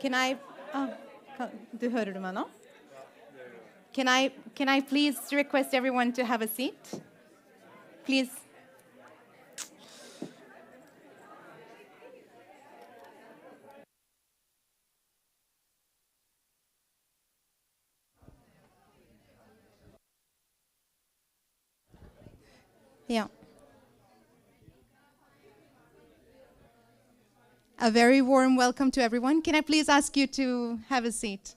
Can I... du hører du meg nå? Can I please request everyone to have a seat? Please. Yeah. A very warm welcome to everyone. Can I please ask you to have a seat?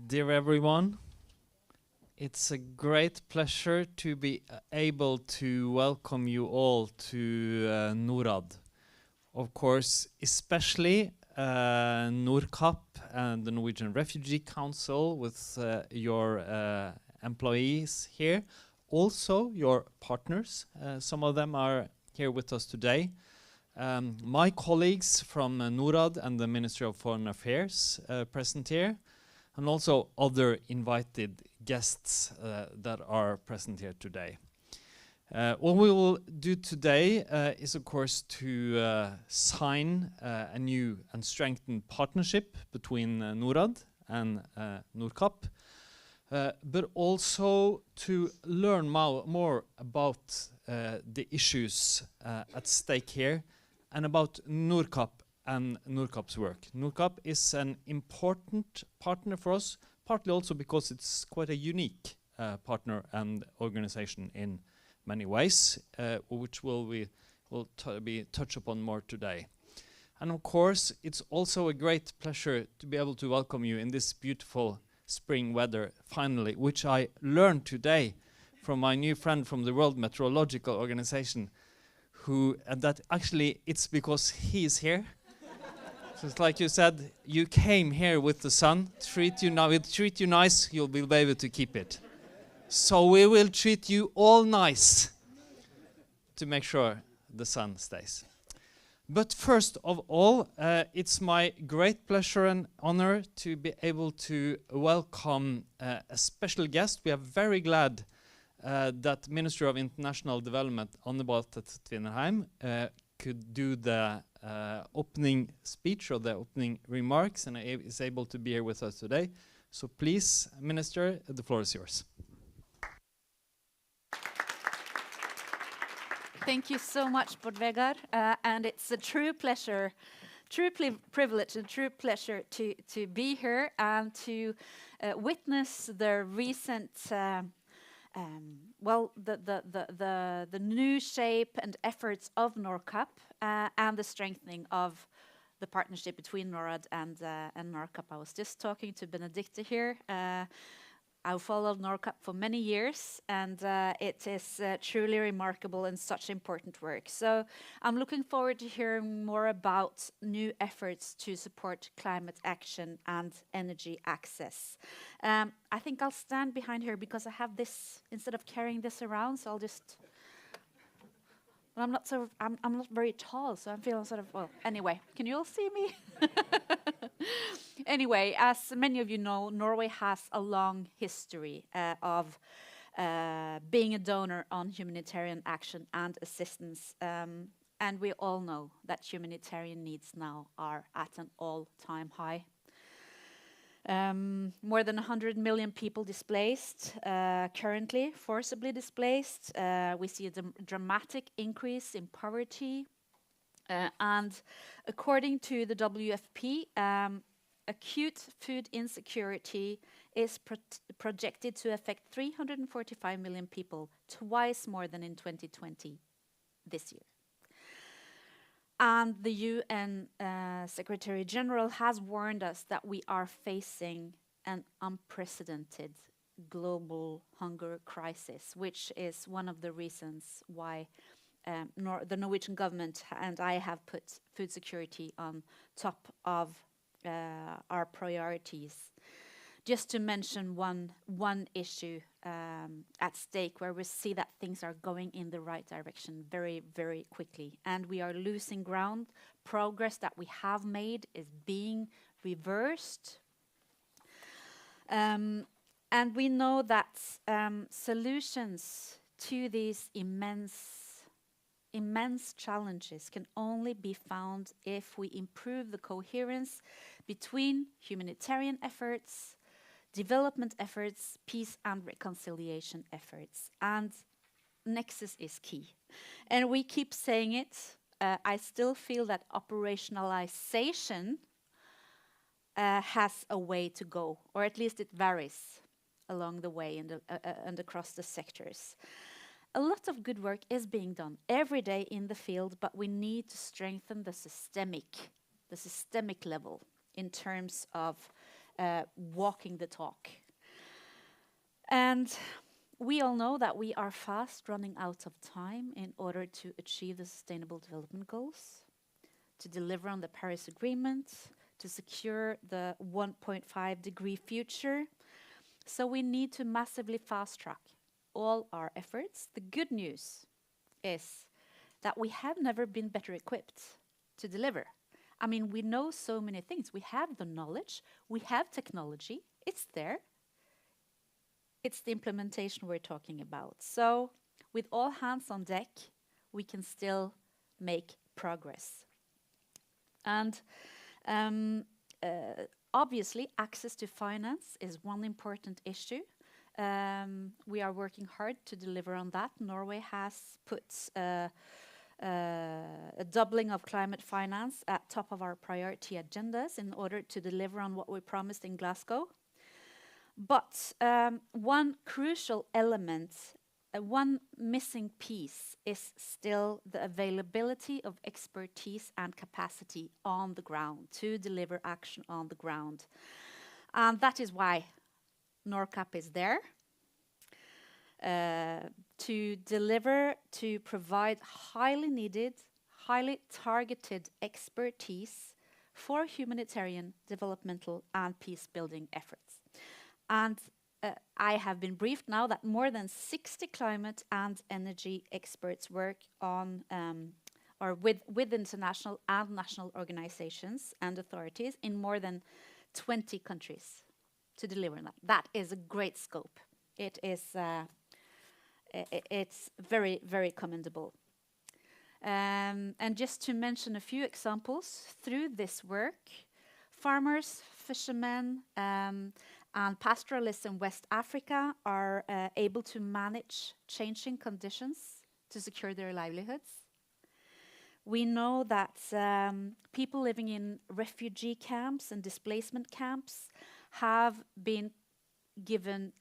Dear everyone, it's a great pleasure to be able to welcome you all to NORAD. Of course, especially NORCAP and the Norwegian Refugee Council with your employees here. Also your partners, some of them are here with us today. My colleagues from NORAD and the Ministry of Foreign Affairs present here, and also other invited guests that are present here today. What we will do today is, of course, to sign a new and strengthened partnership between NORAD and NORCAP, but also to learn more about the issues at stake here and about NORCAP and NORCAP's work. NORCAP is an important partner for us, partly also because it's quite a unique partner and organization in many ways, which we will be touched upon more today. And of course, it's also a great pleasure to be able to welcome you in this beautiful spring weather, finally, which I learned today from my new friend from the World Meteorological Organization, who, that actually it's because he is here. So it's like you said, you came here with the sun, treat you nice, you'll be able to keep it. So we will treat you all nice to make sure the sun stays. But first of all, it's my great pleasure and honor to be able to welcome a special guest. We are very glad that Minister of International Development, Beathe Tvinnereim, could do the opening speech or the opening remarks and is able to be here with us today. So please, Minister, the floor is yours. Thank you so much, Bård Vegar, and it's a true pleasure, privilege and true pleasure to be here and to witness the recent, the new shape and efforts of NORCAP and the strengthening of the partnership between NORAD and NORCAP. I was just talking to Benedicte here. I've followed NORCAP for many years, and it is truly remarkable and such important work. So I'm looking forward to hearing more about new efforts to support climate action and energy access. I think I'll stand behind here because I have this, instead of carrying this around, so I'll just... I'm not very tall, so I'm feeling sort of, well, anyway, can you all see me? Anyway, as many of you know, Norway has a long history of being a donor on humanitarian action and assistance. And we all know that humanitarian needs now are at an all-time high. More than 100 million people displaced, currently forcibly displaced. We see a dramatic increase in poverty. And according to the WFP, acute food insecurity is projected to affect 345 million people, twice more than in 2020 this year. And the UN Secretary General has warned us that we are facing an unprecedented global hunger crisis, which is one of the reasons why the Norwegian government and I have put food security on top of our priorities. Just to mention one issue at stake where we see that things are going in the right direction very, very quickly. And we are losing ground. Progress that we have made is being reversed. And we know that solutions to these immense challenges can only be found if we improve the coherence between humanitarian efforts, development efforts, peace and reconciliation efforts. And nexus is key. And we keep saying it. I still feel that operationalization has a way to go, or at least it varies along the way and across the sectors. A lot of good work is being done every day in the field, but we need to strengthen the systemic level in terms of walking the talk. And we all know that we are fast running out of time in order to achieve the Sustainable Development Goals, to deliver on the Paris Agreement, to secure the 1.5 degree future. So we need to massively fast track all our efforts. The good news is that we have never been better equipped to deliver. I mean, we know so many things. We have the knowledge, we have technology, it's there. It's the implementation we're talking about. So with all hands on deck, we can still make progress. And obviously, access to finance is one important issue. We are working hard to deliver on that. Norway has put a doubling of climate finance at top of our priority agendas in order to deliver on what we promised in Glasgow. But one crucial element one missing piece is still the availability of expertise and capacity on the ground to deliver action on the ground. And that is why NORCAP is there, to deliver, to provide highly needed, highly targeted expertise for humanitarian, developmental, and peace-building efforts. And I have been briefed now that more than 60 climate and energy experts work on or with international and national organizations and authorities in more than 20 countries to deliver that. That is a great scope. It is it's very, very commendable. And just to mention a few examples, through this work, farmers, fishermen, and pastoralists in West Africa are able to manage changing conditions to secure their livelihoods. We know that people living in refugee camps and displacement camps have been given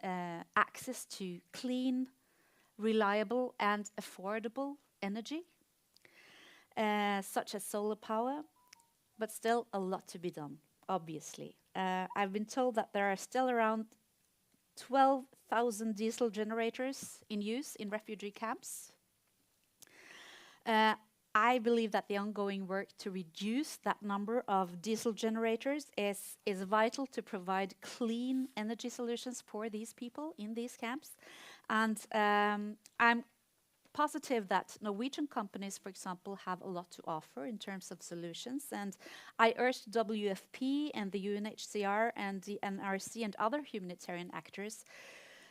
access to clean, reliable, and affordable energy, such as solar power, but still a lot to be done, obviously. I've been told that there are still around 12,000 diesel generators in use in refugee camps. I believe that the ongoing work to reduce that number of diesel generators is vital to provide clean energy solutions for these people in these camps. And I'm positive that Norwegian companies, for example, have a lot to offer in terms of solutions. And I urge WFP and the UNHCR and the NRC and other humanitarian actors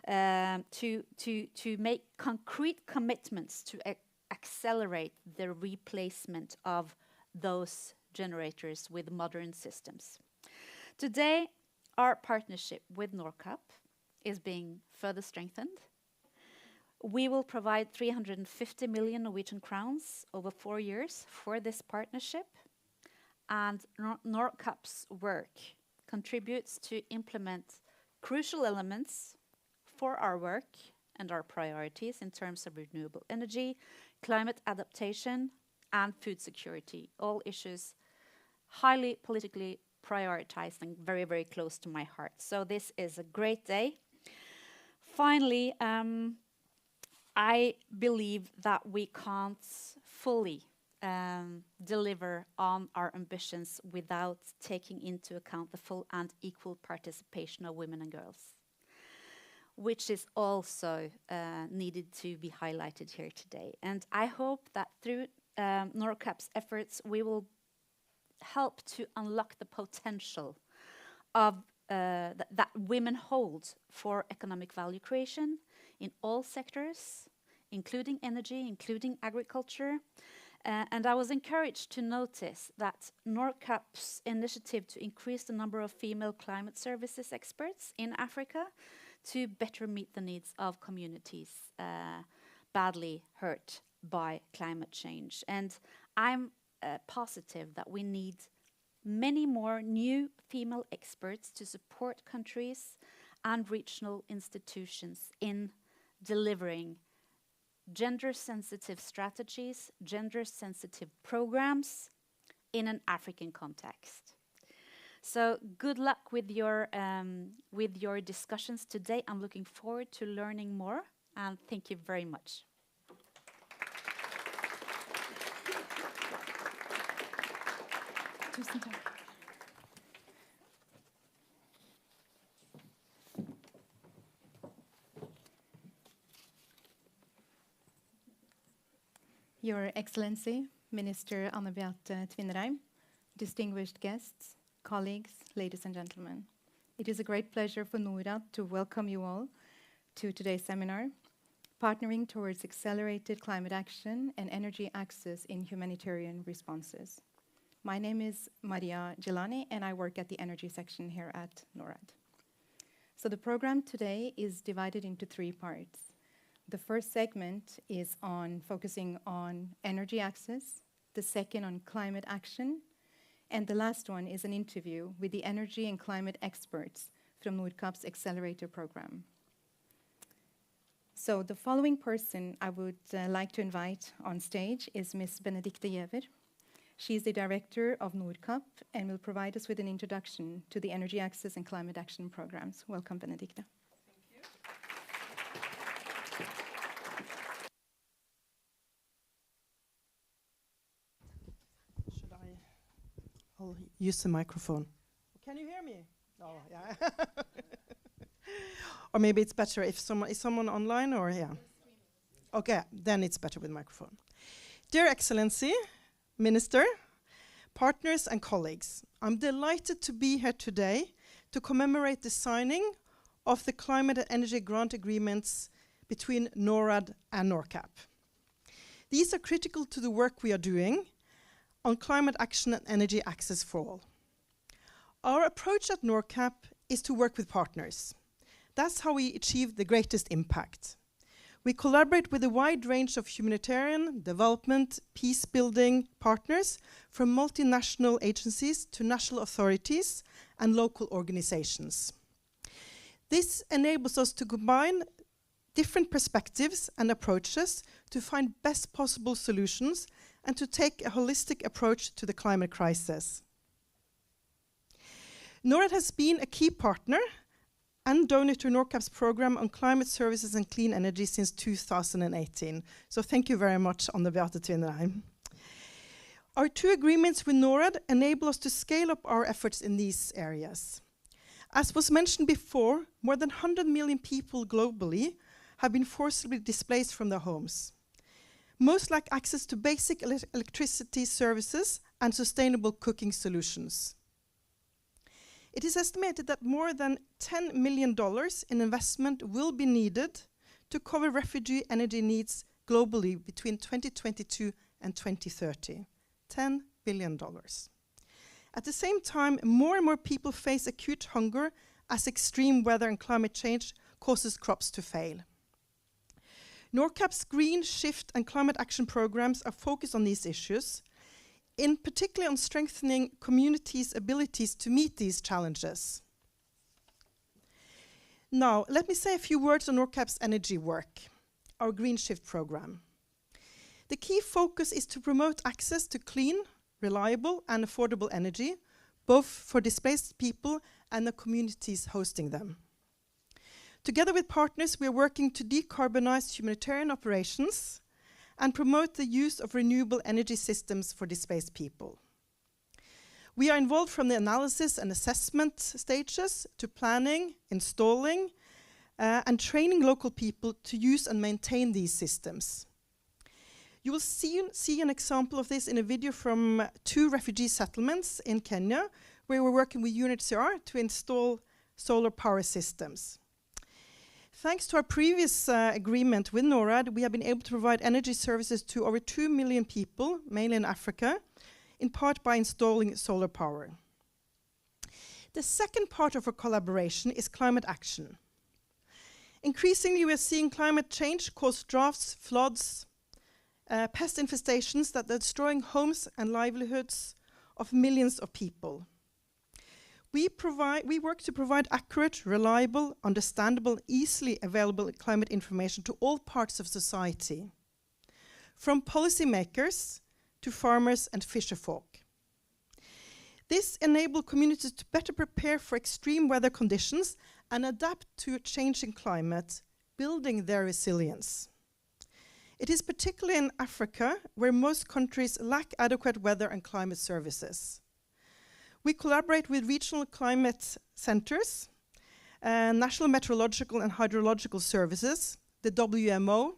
to make concrete commitments to accelerate the replacement of those generators with modern systems. Today, our partnership with NORCAP is being further strengthened. We will provide 350 million Norwegian crowns over 4 years for this partnership, and NORCAP's work contributes to implement crucial elements for our work and our priorities in terms of renewable energy, climate adaptation, and food security, all issues highly politically prioritized and very, very close to my heart. So this is a great day. Finally, I believe that we can't fully deliver on our ambitions without taking into account the full and equal participation of women and girls, which is also needed to be highlighted here today. And I hope that through NORCAP's efforts, we will help to unlock the potential of that women hold for economic value creation in all sectors, including energy, including agriculture. And I was encouraged to notice that NORCAP's initiative to increase the number of female climate services experts in Africa to better meet the needs of communities badly hurt by climate change. And I'm positive that we need many more new female experts to support countries and regional institutions in delivering gender-sensitive strategies, gender-sensitive programs in an African context. So good luck with your discussions today. I'm looking forward to learning more, and thank you very much. Tusen takk. Your Excellency, Minister Beathe Tvinnereim, distinguished guests, colleagues, ladies and gentlemen. It is a great pleasure for NORAD to welcome you all to today's seminar, Partnering Towards Accelerated Climate Action and Energy Access in Humanitarian Responses. My name is Maria Gelani, and I work at the energy section here at NORAD. So the program today is divided into 3 parts. The first segment is focusing on energy access, the second on climate action, and the last one is an interview with the energy and climate experts from NORCAP's Accelerator program. So the following person I would like to invite on stage is Ms. Benedicte Giæver. She is the director of NORCAP and will provide us with an introduction to the energy access and climate action programs. Welcome, Benedicte. I'll use the microphone. Can you hear me? Oh, yeah. Or maybe it's better if someone online or yeah. Okay, then it's better with microphone. Dear Excellency, Minister, partners and colleagues, I'm delighted to be here today to commemorate the signing of the climate and energy grant agreements between NORAD and NORCAP. These are critical to the work we are doing on climate action and energy access for all. Our approach at NORCAP is to work with partners. That's how we achieve the greatest impact. We collaborate with a wide range of humanitarian, development, peace-building partners, from multinational agencies to national authorities and local organizations. This enables us to combine different perspectives and approaches to find best possible solutions and to take a holistic approach to the climate crisis. NORAD has been a key partner and donor to NORCAP's program on climate services and clean energy since 2018. So thank you very much on the Beathe Tvinnereim. Our 2 agreements with NORAD enable us to scale up our efforts in these areas. As was mentioned before, more than 100 million people globally have been forcibly displaced from their homes. Most lack access to basic electricity services and sustainable cooking solutions. It is estimated that more than $10 million in investment will be needed to cover refugee energy needs globally between 2022 and 2030. $10 billion. At the same time, more and more people face acute hunger as extreme weather and climate change causes crops to fail. NORCAP's Green Shift and climate action programs are focused on these issues, in particular on strengthening communities' abilities to meet these challenges. Now, let me say a few words on NORCAP's energy work, our Green Shift program. The key focus is to promote access to clean, reliable and affordable energy, both for displaced people and the communities hosting them. Together with partners, we are working to decarbonize humanitarian operations and promote the use of renewable energy systems for displaced people. We are involved from the analysis and assessment stages to planning, installing, and training local people to use and maintain these systems. You will see an example of this in a video from 2 refugee settlements in Kenya, where we're working with UNHCR to install solar power systems. Thanks to our previous agreement with NORAD, we have been able to provide energy services to over 2 million people, mainly in Africa, in part by installing solar power. The second part of our collaboration is climate action. Increasingly, we are seeing climate change cause droughts, floods, pest infestations that are destroying homes and livelihoods of millions of people. We work to provide accurate, reliable, understandable, easily available climate information to all parts of society, from policymakers to farmers and fisherfolk. This enables communities to better prepare for extreme weather conditions and adapt to a changing climate, building their resilience. It is particularly in Africa where most countries lack adequate weather and climate services. We collaborate with regional climate centers, national meteorological and hydrological services, the WMO,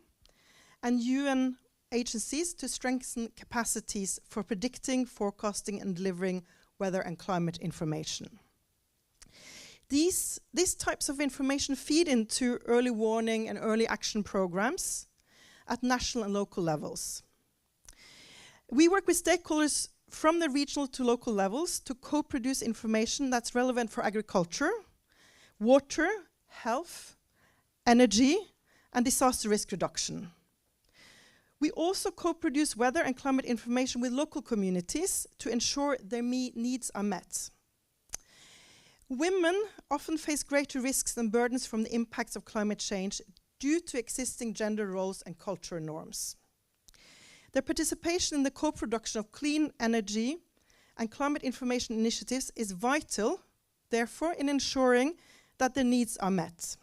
and UN agencies to strengthen capacities for predicting, forecasting, and delivering weather and climate information. These types of information feed into early warning and early action programs at national and local levels. We work with stakeholders from the regional to local levels to co-produce information that's relevant for agriculture, water, health, energy, and disaster risk reduction. We also co-produce weather and climate information with local communities to ensure their needs are met. Women often face greater risks and burdens from the impacts of climate change due to existing gender roles and cultural norms. Their participation in the co-production of clean energy and climate information initiatives is vital, therefore, in ensuring that their needs are met.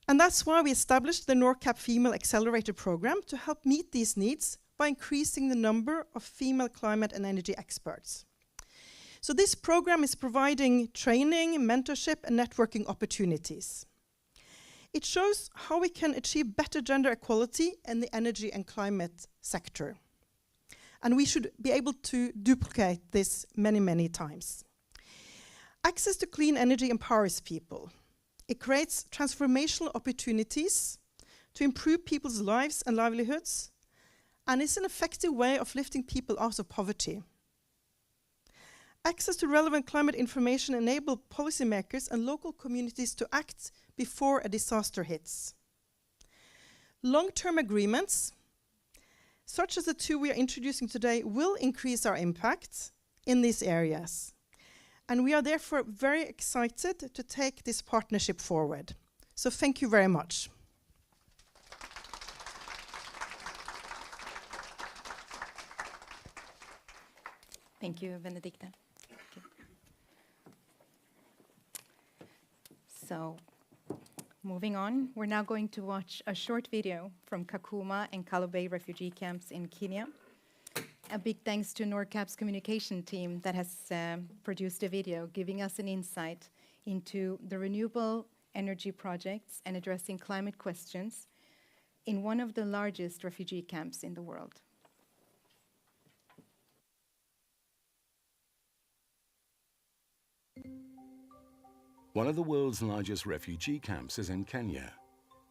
And that's why we established the NORCAP Female Accelerator program to help meet these needs by increasing the number of female climate and energy experts. So this program is providing training, mentorship, and networking opportunities. It shows how we can achieve better gender equality in the energy and climate sector. And we should be able to duplicate this many, many times. Access to clean energy empowers people. It creates transformational opportunities to improve people's lives and livelihoods, and is an effective way of lifting people out of poverty. Access to relevant climate information enables policymakers and local communities to act before a disaster hits. Long-term agreements, such as the two we are introducing today, will increase our impact in these areas. And we are therefore very excited to take this partnership forward. So thank you very much. Thank you, Benedicte. So, moving on, we're now going to watch a short video from Kakuma and Kalobey refugee camps in Kenya. A big thanks to NORCAP's communication team that has produced a video giving us an insight into the renewable energy projects and addressing climate questions in one of the largest refugee camps in the world. One of the world's largest refugee camps is in Kenya.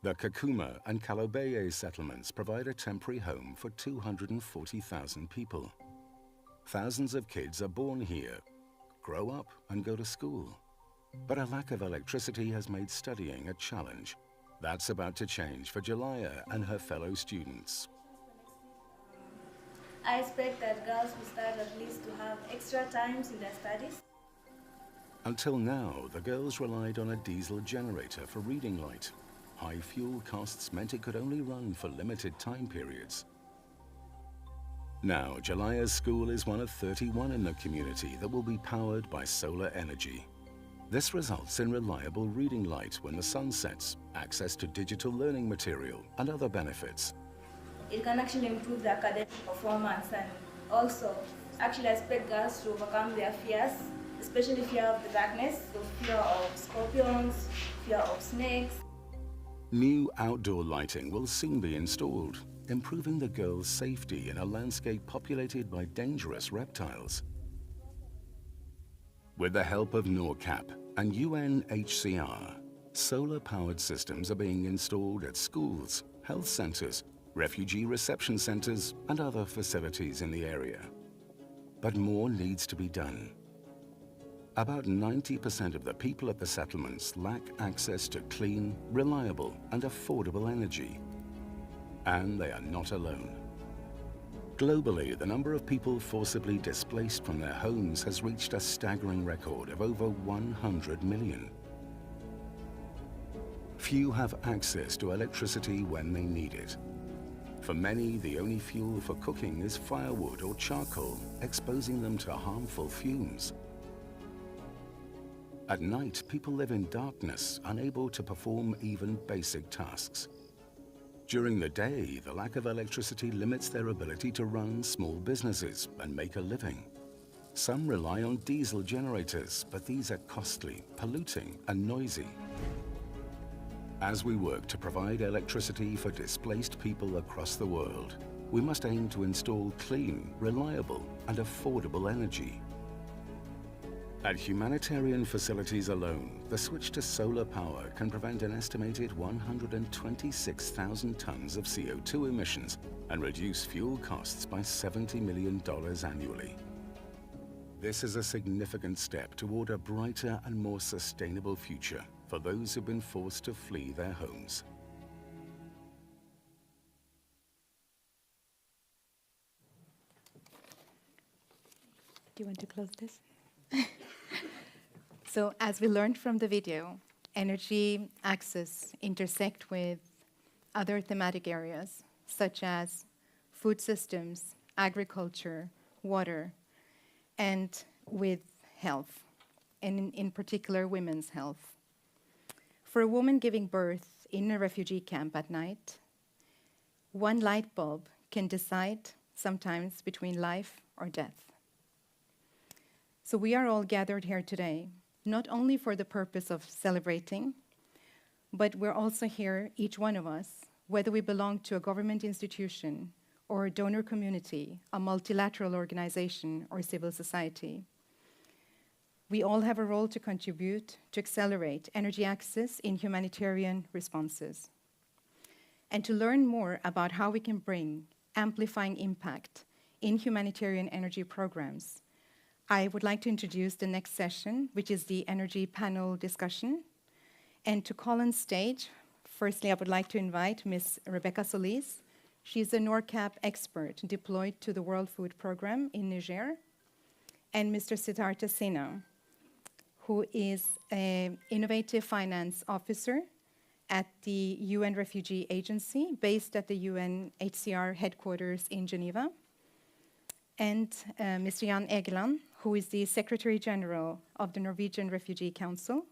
The Kakuma and Kalobey settlements provide a temporary home for 240,000 people. Thousands of kids are born here, grow up and go to school. But a lack of electricity has made studying a challenge. That's about to change for Giæver and her fellow students. I expect that girls will start at least to have extra times in their studies. Until now, the girls relied on a diesel generator for reading light. High fuel costs meant it could only run for limited time periods. Now, Giæver's school is one of 31 in the community that will be powered by solar energy. This results in reliable reading light when the sun sets, access to digital learning material, and other benefits. It can actually improve the academic performance, and also actually expect girls to overcome their fears, especially fear of the darkness, so fear of scorpions, fear of snakes. New outdoor lighting will soon be installed, improving the girls' safety in a landscape populated by dangerous reptiles. With the help of NORCAP and UNHCR, solar-powered systems are being installed at schools, health centers, refugee reception centers, and other facilities in the area. But more needs to be done. About 90% of the people at the settlements lack access to clean, reliable, and affordable energy. And they are not alone. Globally, the number of people forcibly displaced from their homes has reached a staggering record of over 100 million. Few have access to electricity when they need it. For many, the only fuel for cooking is firewood or charcoal, exposing them to harmful fumes. At night, people live in darkness, unable to perform even basic tasks. During the day, the lack of electricity limits their ability to run small businesses and make a living. Some rely on diesel generators, but these are costly, polluting, and noisy. As we work to provide electricity for displaced people across the world, we must aim to install clean, reliable, and affordable energy. At humanitarian facilities alone, the switch to solar power can prevent an estimated 126,000 tons of CO2 emissions and reduce fuel costs by $70 million annually. This is a significant step toward a brighter and more sustainable future for those who've been forced to flee their homes. Do you want to close this? So, as we learned from the video, energy access intersect with other thematic areas, such as food systems, agriculture, water, and with health, and in particular women's health. For a woman giving birth in a refugee camp at night, one light bulb can decide sometimes between life or death. So we are all gathered here today, not only for the purpose of celebrating, but we're also here, each one of us, whether we belong to a government institution or a donor community, a multilateral organization, or civil society. We all have a role to contribute to accelerate energy access in humanitarian responses. And to learn more about how we can bring amplifying impact in humanitarian energy programs, I would like to introduce the next session, which is the energy panel discussion. And to call on stage, firstly, I would like to invite Ms. Rebeca Solis. She's a NORCAP expert deployed to the World Food Programme in Niger, and Mr. Siddharta Sinha, who is an innovative finance officer at the UN Refugee Agency, based at the UNHCR headquarters in Geneva, and Mr. Egeland, who is the Secretary General of the Norwegian Refugee Council,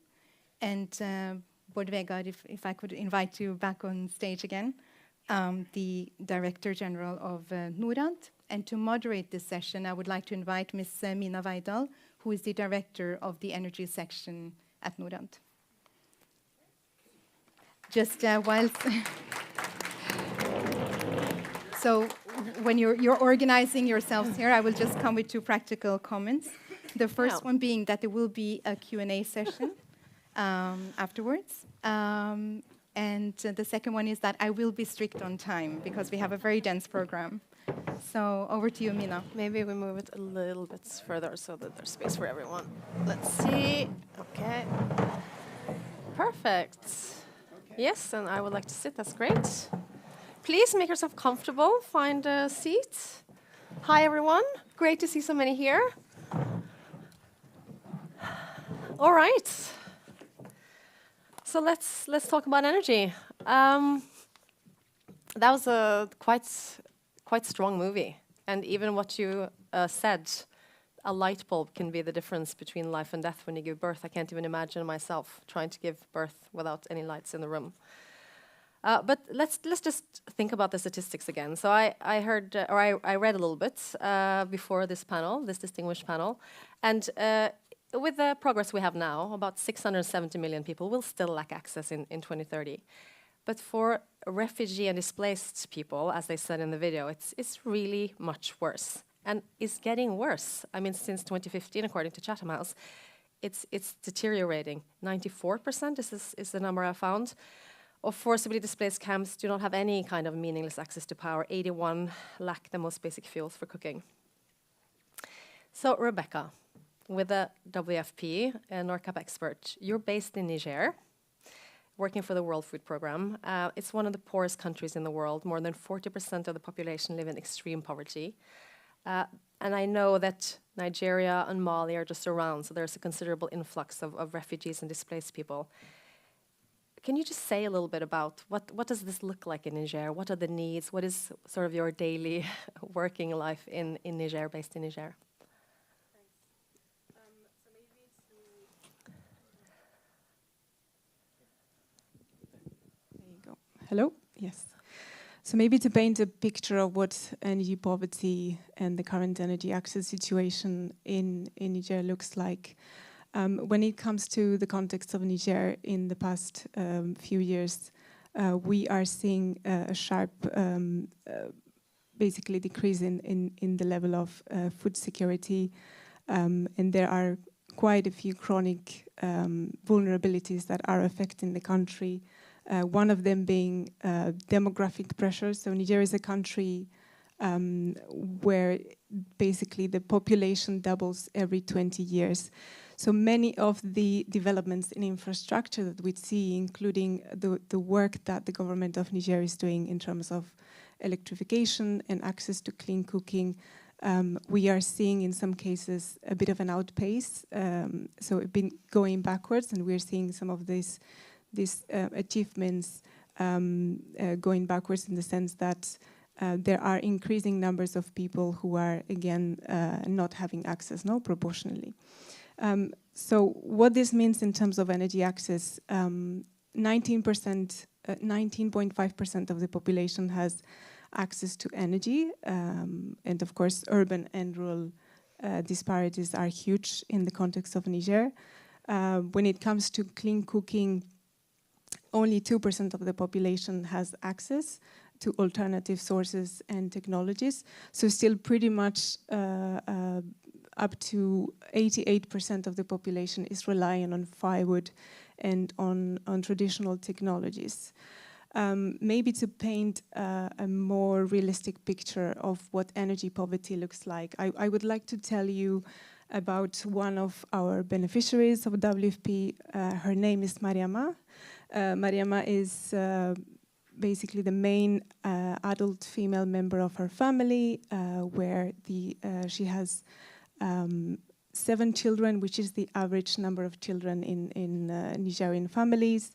and Bård Vegar, if I could invite you back on stage again, the Director General of NORAD. And to moderate this session, I would like to invite Ms. Mina Weidal, who is the Director of the Energy Section at NORAD. Just whilst... So when you're organizing yourselves here, I will just come with 2 practical comments. The first one being that there will be a Q&A session afterwards. And the second one is that I will be strict on time because we have a very dense program. So over to you, Mina. Maybe we move it a little bit further so that there's space for everyone. Let's see. Okay. Perfect. Yes, and I would like to sit. That's great. Please make yourself comfortable. Find a seat. Hi, everyone. Great to see so many here. All right. So let's talk about energy. That was a quite strong movie, and even what you said, a light bulb can be the difference between life and death when you give birth. I can't even imagine myself trying to give birth without any lights in the room. But let's just think about the statistics again. So I heard, or I read a little bit before this panel, this distinguished panel, and with the progress we have now, about 670 million people will still lack access in 2030. But for refugee and displaced people, as they said in the video, it's really much worse, and it's getting worse. I mean, since 2015, according to Chatham House, it's deteriorating. 94% is the number I found of forcibly displaced camps do not have any kind of meaningless access to power. 81 lack the most basic fuels for cooking. So, Rebeca, with the WFP, a NORCAP expert, you're based in Niger, working for the World Food Programme. It's one of the poorest countries in the world. More than 40% of the population live in extreme poverty. And I know that Nigeria and Mali are just around, so there's a considerable influx of refugees and displaced people. Can you just say a little bit about what does this look like in Niger? What are the needs? What is sort of your daily working life in Niger, based in Niger? Hello? Yes. So maybe to paint a picture of what energy poverty and the current energy access situation in Niger looks like. When it comes to the context of Niger in the past few years, we are seeing a sharp, basically decrease in the level of food security, and there are quite a few chronic vulnerabilities that are affecting the country. One of them being demographic pressure. So Niger is a country where basically the population doubles every 20 years. So many of the developments in infrastructure that we see, including the work that the government of Niger is doing in terms of electrification and access to clean cooking, we are seeing in some cases a bit of an outpace. So it's been going backwards, and we're seeing some of these achievements going backwards in the sense that there are increasing numbers of people who are, again, not having access, proportionally. So what this means in terms of energy access, 19.5% of the population has access to energy, and of course urban and rural disparities are huge in the context of Niger. When it comes to clean cooking, only 2% of the population has access to alternative sources and technologies, so still pretty much up to 88% of the population is relying on firewood and on traditional technologies. Maybe to paint a more realistic picture of what energy poverty looks like, I would like to tell you about one of our beneficiaries of WFP. Her name is Mariama. Mariama is basically the main adult female member of her family, where she has 7 children, which is the average number of children in Nigerian families.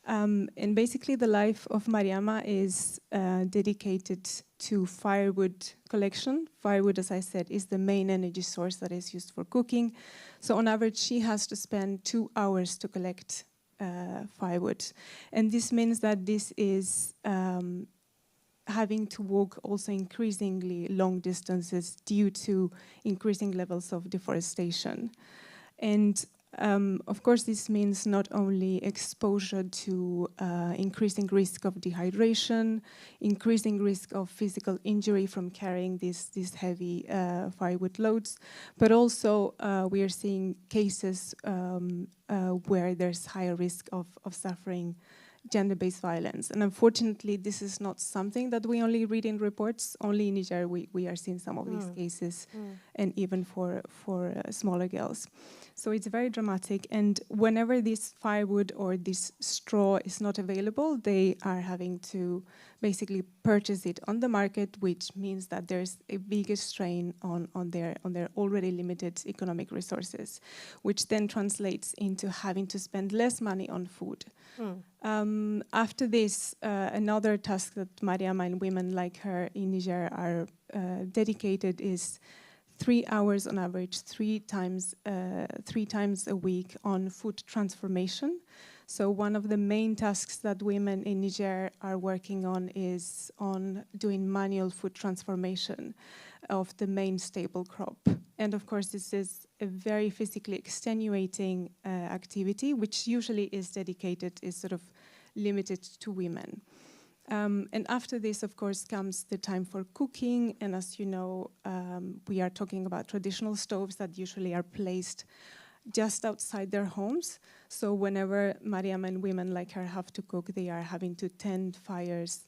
And basically the life of Mariama is dedicated to firewood collection. Firewood, as I said, is the main energy source that is used for cooking. So on average, she has to spend 2 hours to collect firewood. And this means that this is having to walk also increasingly long distances due to increasing levels of deforestation. And of course, this means not only exposure to increasing risk of dehydration, increasing risk of physical injury from carrying these heavy firewood loads, but also we are seeing cases where there's higher risk of suffering gender-based violence. And unfortunately, this is not something that we only read in reports. Only in Niger we are seeing some of these cases, and even for smaller girls. So it's very dramatic, and whenever this firewood or this straw is not available, they are having to basically purchase it on the market, which means that there's a bigger strain on their already limited economic resources, which then translates into having to spend less money on food. After this, another task that Mariama and women like her in Niger are dedicated is 3 hours on average, 3 times a week on food transformation. So one of the main tasks that women in Niger are working on is on doing manual food transformation of the main staple crop. And of course, this is a very physically extenuating activity, which usually is sort of limited to women. And after this, of course, comes the time for cooking. And as you know, we are talking about traditional stoves that usually are placed just outside their homes. So whenever Mariam and women like her have to cook, they are having to tend fires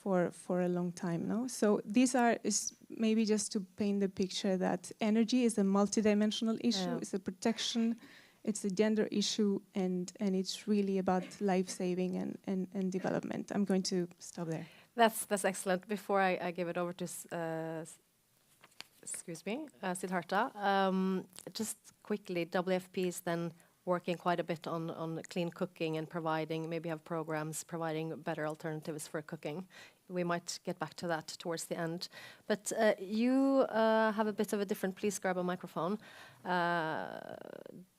for a long time. No? So these is maybe just to paint the picture that energy is a multidimensional issue, it's a protection, it's a gender issue, and it's really about life-saving and development. I'm going to stop there. That's excellent. Before I give it over to Siddharta, just quickly, WFP is then working quite a bit on clean cooking and maybe have programs providing better alternatives for cooking. We might get back to that towards the end. But you have a bit of a different, please grab a microphone,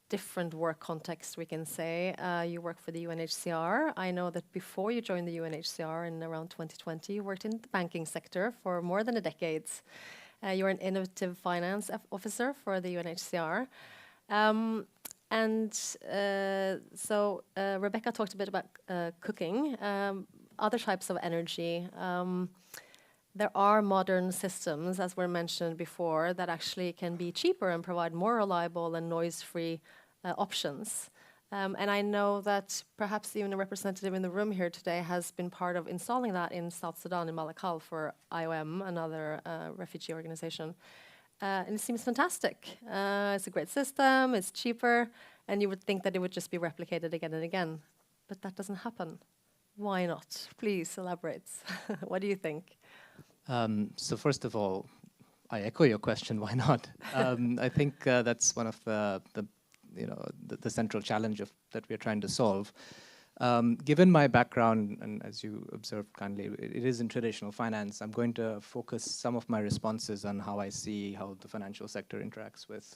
different work context, we can say. You work for the UNHCR. I know that before you joined the UNHCR in around 2020, you worked in the banking sector for more than a decade. You're an innovative finance officer for the UNHCR. So Rebeca talked a bit about cooking, other types of energy. There are modern systems, as were mentioned before, that actually can be cheaper and provide more reliable and noise-free options. And I know that perhaps even a representative in the room here today has been part of installing that in South Sudan, in Malakal, for IOM, another refugee organization. And it seems fantastic. It's a great system, it's cheaper, and you would think that it would just be replicated again and again. But that doesn't happen. Why not? Please elaborate. What do you think? So first of all, I echo your question. Why not? I think that's one of the central challenge that we're trying to solve. Given my background, and as you observed kindly, it is in traditional finance, I'm going to focus some of my responses on how I see how the financial sector interacts with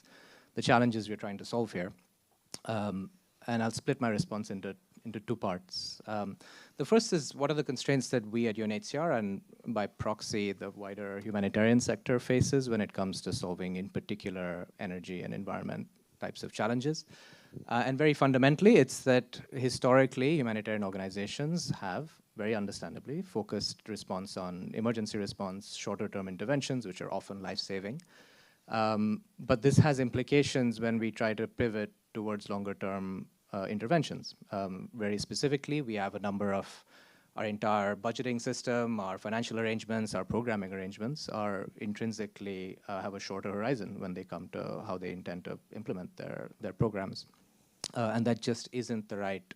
the challenges we're trying to solve here. And I'll split my response into two parts. The first is, what are the constraints that we at UNHCR and by proxy the wider humanitarian sector faces when it comes to solving, in particular, energy and environment types of challenges? And very fundamentally, it's that historically humanitarian organizations have, very understandably, focused response on emergency response, shorter-term interventions, which are often life-saving. But this has implications when we try to pivot towards longer-term interventions. Very specifically, we have a number of our entire budgeting system, our financial arrangements, our programming arrangements are intrinsically have a shorter horizon when they come to how they intend to implement their programs. And that just isn't the right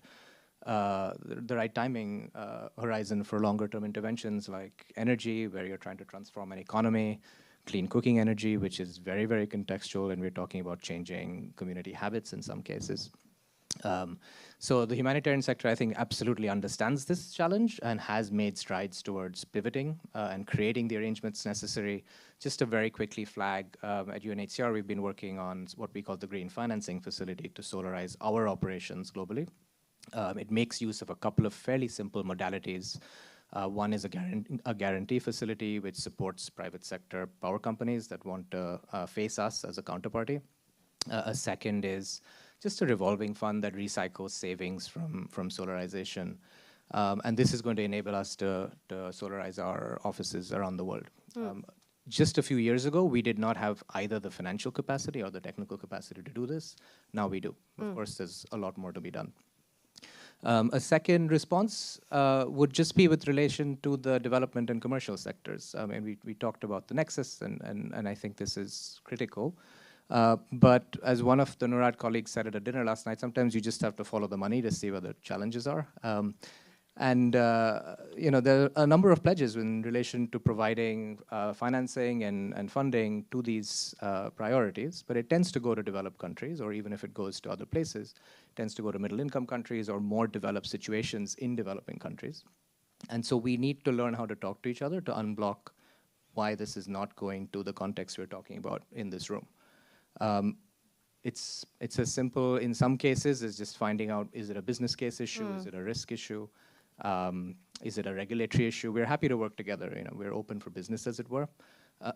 timing horizon for longer term interventions like energy, where you're trying to transform an economy, clean cooking energy, which is very, very contextual, and we're talking about changing community habits in some cases. So the humanitarian sector, I think, absolutely understands this challenge and has made strides towards pivoting and creating the arrangements necessary. Just to very quickly flag, at UNHCR, we've been working on what we call the Green Financing Facility to solarize our operations globally. It makes use of a couple of fairly simple modalities. One is a guarantee facility, which supports private sector power companies that want to face us as a counterparty. A second is just a revolving fund that recycles savings from solarization. And this is going to enable us to solarize our offices around the world. Just a few years ago, we did not have either the financial capacity or the technical capacity to do this. Now we do. Of course, there's a lot more to be done. A second response would just be with relation to the development and commercial sectors. I mean, we talked about the nexus, and I think this is critical. But as one of the NORAD colleagues said at a dinner last night, sometimes you just have to follow the money to see where the challenges are. There are a number of pledges in relation to providing financing and funding to these priorities, but it tends to go to developed countries, or even if it goes to other places, it tends to go to middle-income countries or more developed situations in developing countries. And so we need to learn how to talk to each other to unblock why this is not going to the context we're talking about in this room. It's as simple, in some cases, as just finding out, is it a business case issue? Is it a risk issue? Is it a regulatory issue? We're happy to work together. We're open for business, as it were.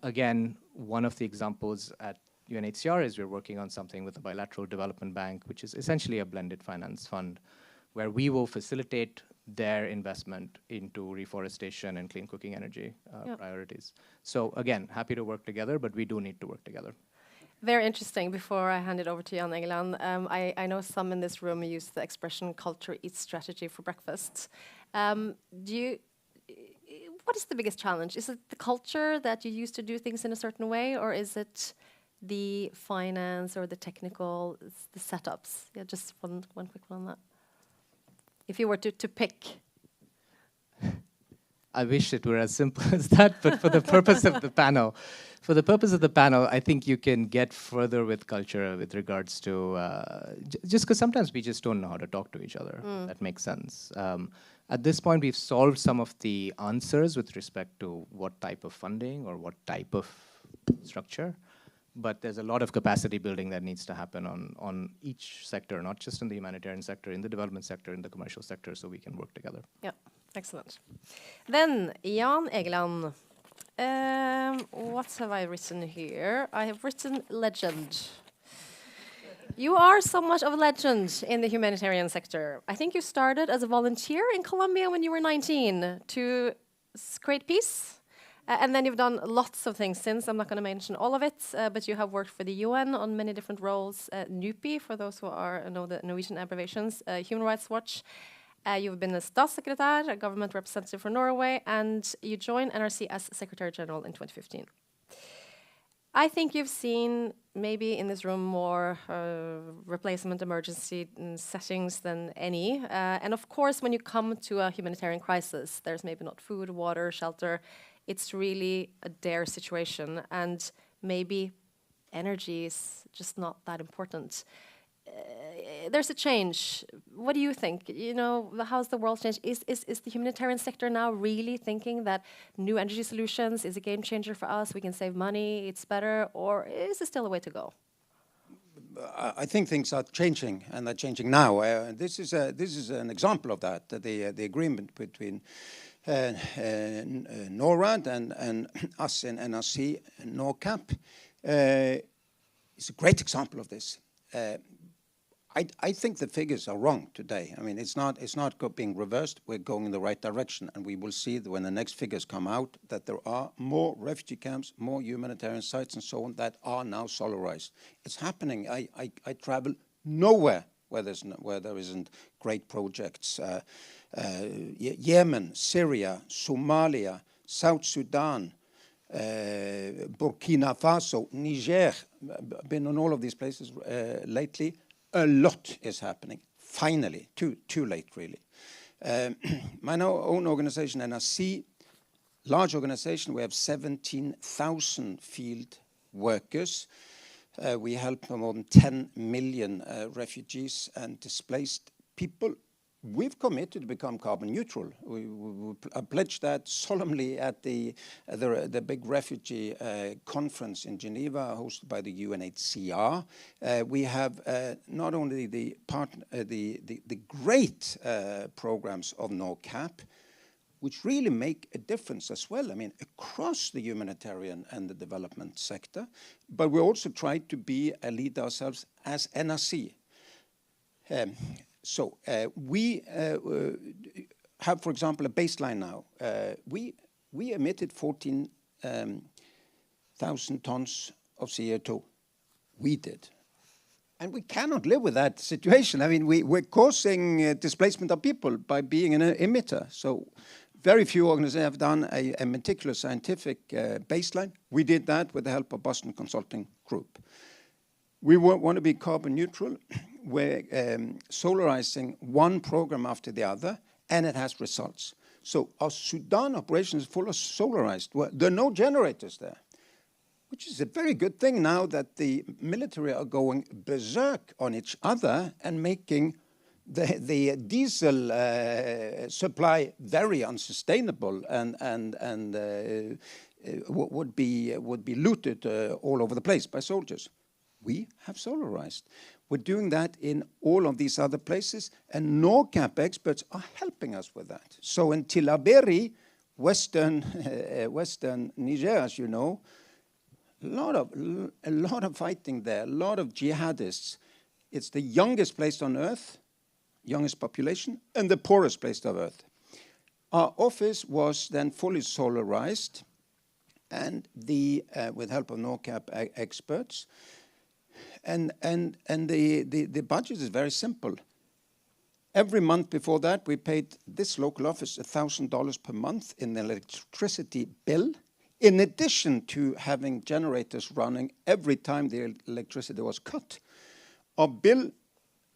Again, one of the examples at UNHCR is we're working on something with the Bilateral Development Bank, which is essentially a blended finance fund, where we will facilitate their investment into reforestation and clean cooking energy priorities. So again, happy to work together, but we do need to work together. Very interesting. Before I hand it over to Jan Egeland, I know some in this room use the expression "culture eats strategy" for breakfast. What is the biggest challenge? Is it the culture that you use to do things in a certain way, or is it the finance or the technical, the setups? Yeah, just one quick one on that. If you were to pick. I wish it were as simple as that, but for the purpose of the panel, I think you can get further with culture with regards to, just because sometimes we just don't know how to talk to each other. That makes sense. At this point, we've solved some of the answers with respect to what type of funding or what type of structure, but there's a lot of capacity building that needs to happen on each sector, not just in the humanitarian sector, in the development sector, in the commercial sector, so we can work together. Yeah. Excellent. Then, Jan Egeland. What have I written here? I have written legend. You are somewhat of a legend in the humanitarian sector. I think you started as a volunteer in Colombia when you were 19 to create peace. And then you've done lots of things since. I'm not going to mention all of it, but you have worked for the UN on many different roles. NUPI, for those who know the Norwegian abbreviations, Human Rights Watch. You've been a Statssekretær, a government representative for Norway, and you joined NRC as Secretary General in 2015. I think you've seen, maybe in this room, more replacement emergency settings than any. And of course, when you come to a humanitarian crisis, there's maybe not food, water, shelter. It's really a dire situation, and maybe energy is just not that important. There's a change. What do you think? You know, how's the world changed? Is the humanitarian sector now really thinking that new energy solutions is a game changer for us? We can save money, it's better, or is it still a way to go? I think things are changing, and they're changing now. This is an example of that. The agreement between NORAD and us in NRC and NORCAP is a great example of this. I think the figures are wrong today. I mean, it's not being reversed. We're going in the right direction, and we will see that when the next figures come out that there are more refugee camps, more humanitarian sites, and so on that are now solarized. It's happening. I travel nowhere where there isn't great projects. Yemen, Syria, Somalia, South Sudan, Burkina Faso, Niger. Been on all of these places lately. A lot is happening. Finally, too late, really. My own organization, NRC, large organization. We have 17,000 field workers. We help more than 10 million refugees and displaced people. We've committed to become carbon neutral. We pledged that solemnly at the big refugee conference in Geneva, hosted by the UNHCR. We have not only the great programs of NORCAP, which really make a difference as well. I mean, across the humanitarian and the development sector, but we also try to be a lead ourselves as NRC. So we have, for example, a baseline now. We emitted 14,000 tons of CO2. We did. And we cannot live with that situation. I mean, we're causing displacement of people by being an emitter. So very few organizations have done a meticulous scientific baseline. We did that with the help of Boston Consulting Group. We want to be carbon neutral. We're solarizing one program after the other, and it has results. So our Sudan operation is full of solarized. Well, there are no generators there, which is a very good thing now that the military are going berserk on each other and making the diesel supply very unsustainable and would be looted all over the place by soldiers. We have solarized. We're doing that in all of these other places, and NORCAP experts are helping us with that. So in Tillaberi, western Niger, as you know, a lot of fighting there, a lot of jihadists. It's the youngest place on earth, youngest population, and the poorest place on earth. Our office was then fully solarized, and with help of NORCAP experts. And the budget is very simple. Every month before that, we paid this local office $1,000 per month in the electricity bill, in addition to having generators running every time the electricity was cut. Our bill,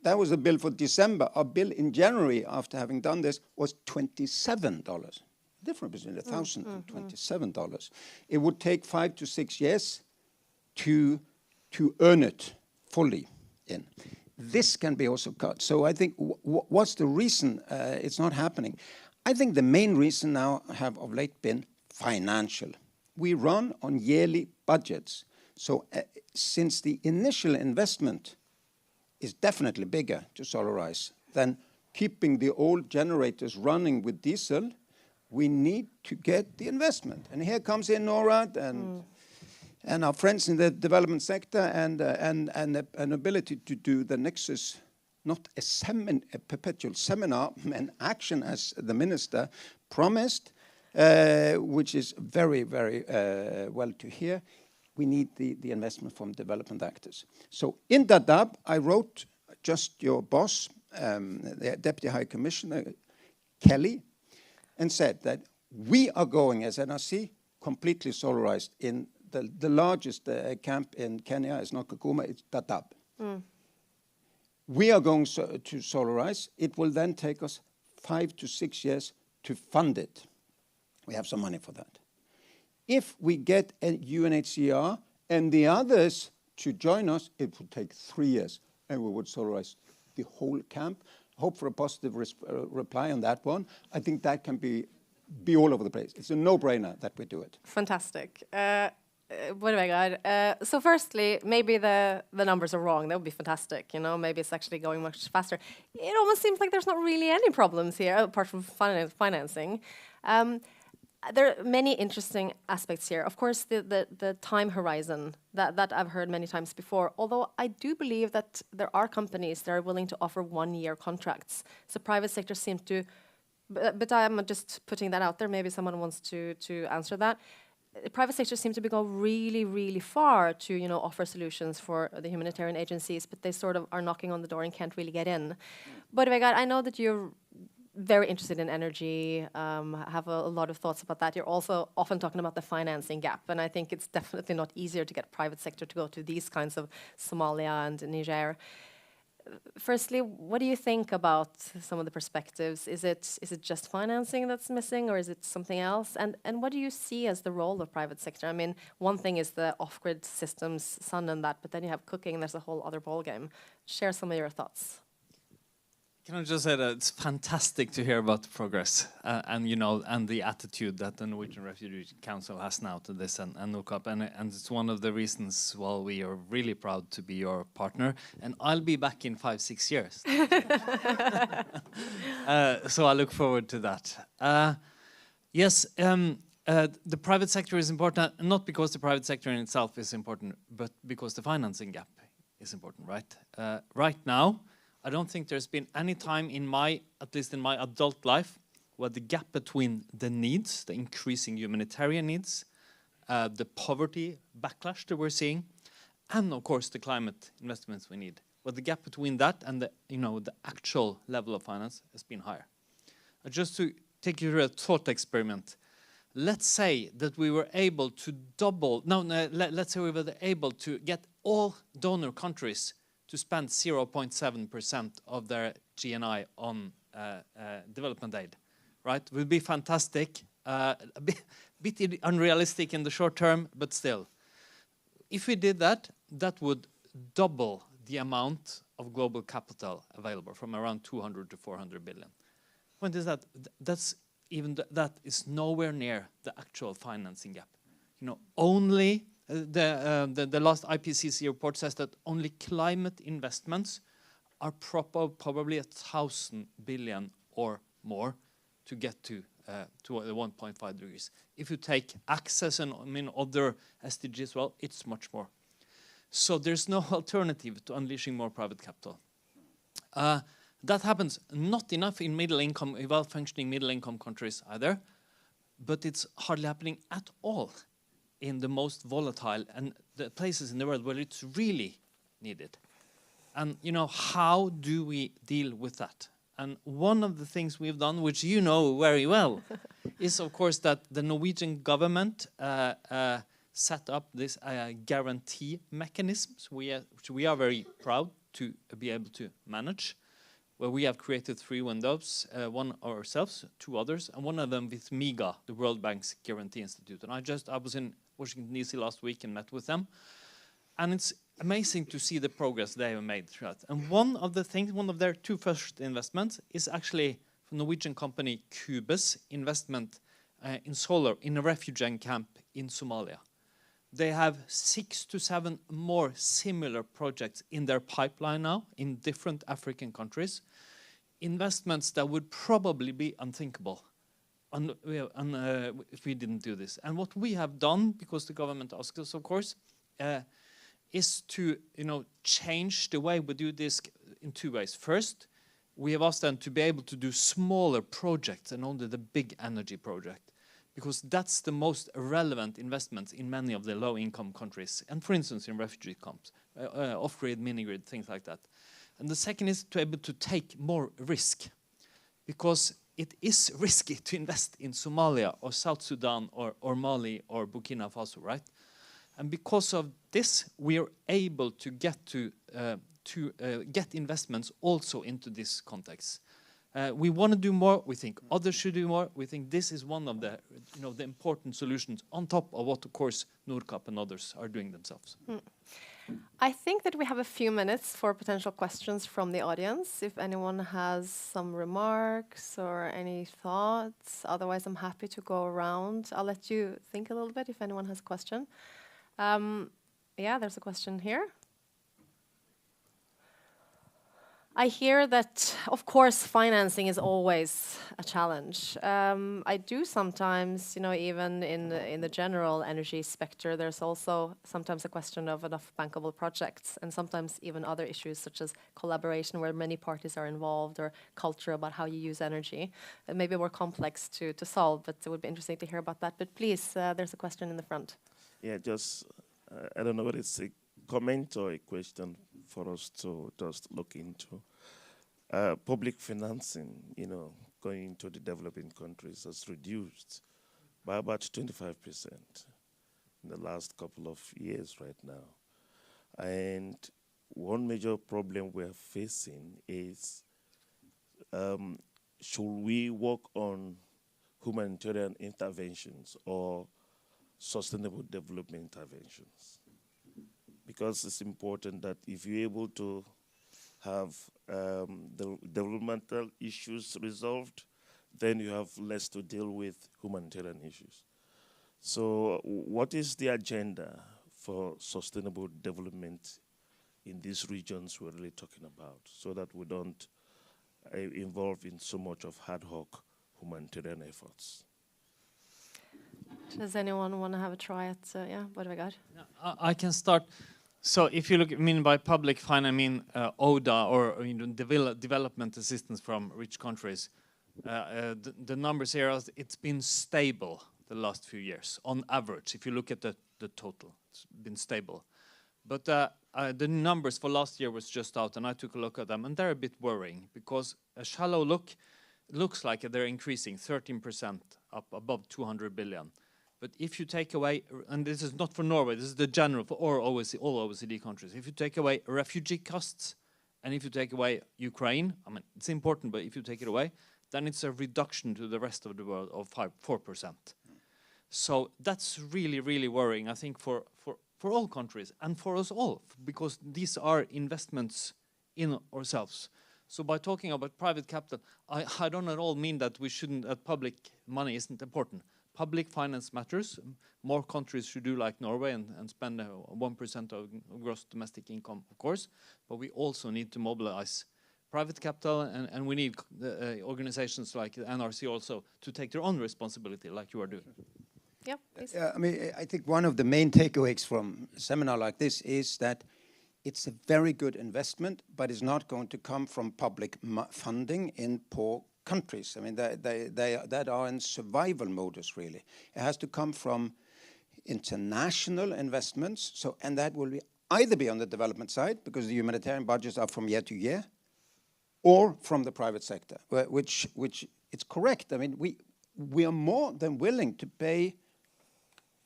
that was the bill for December. Our bill in January, after having done this, was $27. The difference between $1,000 and $27. It would take 5 to 6 years to earn it fully in. This can be also cut. So I think what's the reason it's not happening? I think the main reason now have of late been financial. We run on yearly budgets. So since the initial investment is definitely bigger to solarize than keeping the old generators running with diesel, we need to get the investment. And here comes in NORAD and our friends in the development sector and an ability to do the Nexus, not a perpetual seminar, an action as the minister promised, which is very, very well to hear. We need the investment from development actors. So in Dadaab, I wrote just your boss, the Deputy High Commissioner, Kelly, and said that we are going as NRC completely solarized in the largest camp in Kenya is not Kakuma, it's Dadaab. We are going to solarize. It will then take us 5 to 6 years to fund it. We have some money for that. If we get a UNHCR and the others to join us, it would take 3 years, and we would solarize the whole camp. Hope for a positive reply on that one. I think that can be all over the place. It's a no-brainer that we do it. Fantastic. Vegar, so firstly, maybe the numbers are wrong. That would be fantastic. You know, maybe it's actually going much faster. It almost seems like there's not really any problems here apart from financing. There are many interesting aspects here. Of course, the time horizon that I've heard many times before, although I do believe that there are companies that are willing to offer 1-year contracts. So private sector seems to, but I'm just putting that out there. Maybe someone wants to answer that. The private sector seems to go really, really far to, you know, offer solutions for the humanitarian agencies, but they sort of are knocking on the door and can't really get in. But Vegar, I know that you're very interested in energy, have a lot of thoughts about that. You're also often talking about the financing gap, and I think it's definitely not easier to get private sector to go to these kinds of Somalia and Niger. Firstly, what do you think about some of the perspectives? Is it just financing that's missing, or is it something else? And what do you see as the role of private sector? I mean, one thing is the off-grid systems, sun and that, but then you have cooking, and there's a whole other ballgame. Share some of your thoughts. Can I just say that it's fantastic to hear about the progress and, you know, and the attitude that the Norwegian Refugee Council has now to this and NORCAP, and it's one of the reasons why we are really proud to be your partner, and I'll be back in 5-6 years. So I look forward to that. Yes, the private sector is important, not because the private sector in itself is important, but because the financing gap is important, right? Right now, I don't think there's been any time in at least in my adult life, where the gap between the needs, the increasing humanitarian needs, the poverty backlash that we're seeing, and of course the climate investments we need, where the gap between that and the, you know, the actual level of finance has been higher. Just to take you through a thought experiment, let's say that we were able to let's say we were able to get all donor countries to spend 0.7% of their GNI on development aid, right? It would be fantastic, a bit unrealistic in the short term, but still. If we did that, that would double the amount of global capital available from around 200 to 400 billion. Point is that that is nowhere near the actual financing gap. You know, only the last IPCC report says that only climate investments are probably 1,000 billion or more to get to the 1.5 degrees. If you take access and other SDGs as well, it's much more. So there's no alternative to unleashing more private capital. That happens not enough in middle-income, well-functioning middle-income countries either, but it's hardly happening at all in the most volatile and the places in the world where it's really needed. And, you know, how do we deal with that? And one of the things we've done, which you know very well, is, of course, that the Norwegian government set up this guarantee mechanisms, which we are very proud to be able to manage, where we have created 3 windows, one ourselves, 2 others, and one of them with MIGA, the World Bank's Guarantee Institute. And I was in Washington, D.C. last week and met with them. And it's amazing to see the progress they have made throughout. And one of their 2 first investments is actually from Norwegian company Cubus investment in solar in a refugee camp in Somalia. They have 6 to 7 more similar projects in their pipeline now in different African countries. Investments that would probably be unthinkable if we didn't do this. And what we have done, because the government asked us, of course, is to change the way we do this in 2 ways. First, we have asked them to be able to do smaller projects and only the big energy project, because that's the most relevant investments in many of the low-income countries, and for instance in refugee camps, off-grid, mini-grid, things like that. And the second is to be able to take more risk, because it is risky to invest in Somalia or South Sudan or Mali or Burkina Faso, right? And because of this, we are able to get investments also into this context. We want to do more. We think others should do more. We think this is one of the, the important solutions on top of what, of course, NORCAP and others are doing themselves. I think that we have a few minutes for potential questions from the audience. If anyone has some remarks or any thoughts, otherwise I'm happy to go around. I'll let you think a little bit if anyone has a question. Yeah, there's a question here. I hear that, of course, financing is always a challenge. I do sometimes, even in the general energy sector, there's also sometimes a question of enough bankable projects, and sometimes even other issues such as collaboration where many parties are involved, or culture about how you use energy. It may be more complex to solve, but it would be interesting to hear about that. But please, there's a question in the front. Yeah, just, I don't know whether it's a comment or a question for us to just look into. Public financing, going into the developing countries has reduced by about 25% in the last couple of years right now. And one major problem we're facing is, should we work on humanitarian interventions or sustainable development interventions? Because it's important that if you're able to have the developmental issues resolved, then you have less to deal with humanitarian issues. So what is the agenda for sustainable development in these regions we're really talking about, so that we don't involve in so much of ad hoc humanitarian efforts? Does anyone want to have a try at, Vegar? I can start. So if you look, by public finance, I mean ODA, or development assistance from rich countries. The numbers here, it's been stable the last few years, on average. If you look at the total, it's been stable. But the numbers for last year was just out, and I took a look at them, and they're a bit worrying, because a shallow look, it looks like they're increasing 13% up above 200 billion. But if you take away, and this is not for Norway, this is the general for all OECD countries. If you take away refugee costs, and if you take away Ukraine, it's important, but if you take it away, then it's a reduction to the rest of the world of 4%. So that's really, really worrying, I think, for all countries and for us all, because these are investments in ourselves. So by talking about private capital, I don't at all mean that that public money isn't important. Public finance matters. More countries should do like Norway and spend 1% of gross domestic income, of course. But we also need to mobilize private capital, and we need organizations like the NRC also to take their own responsibility, like you are doing. Yeah, please. I think one of the main takeaways from a seminar like this is that it's a very good investment, but it's not going to come from public funding in poor countries. They are in survival modus, really. It has to come from international investments, and that will either be on the development side, because the humanitarian budgets are from year to year, or from the private sector, which it's correct. We are more than willing to pay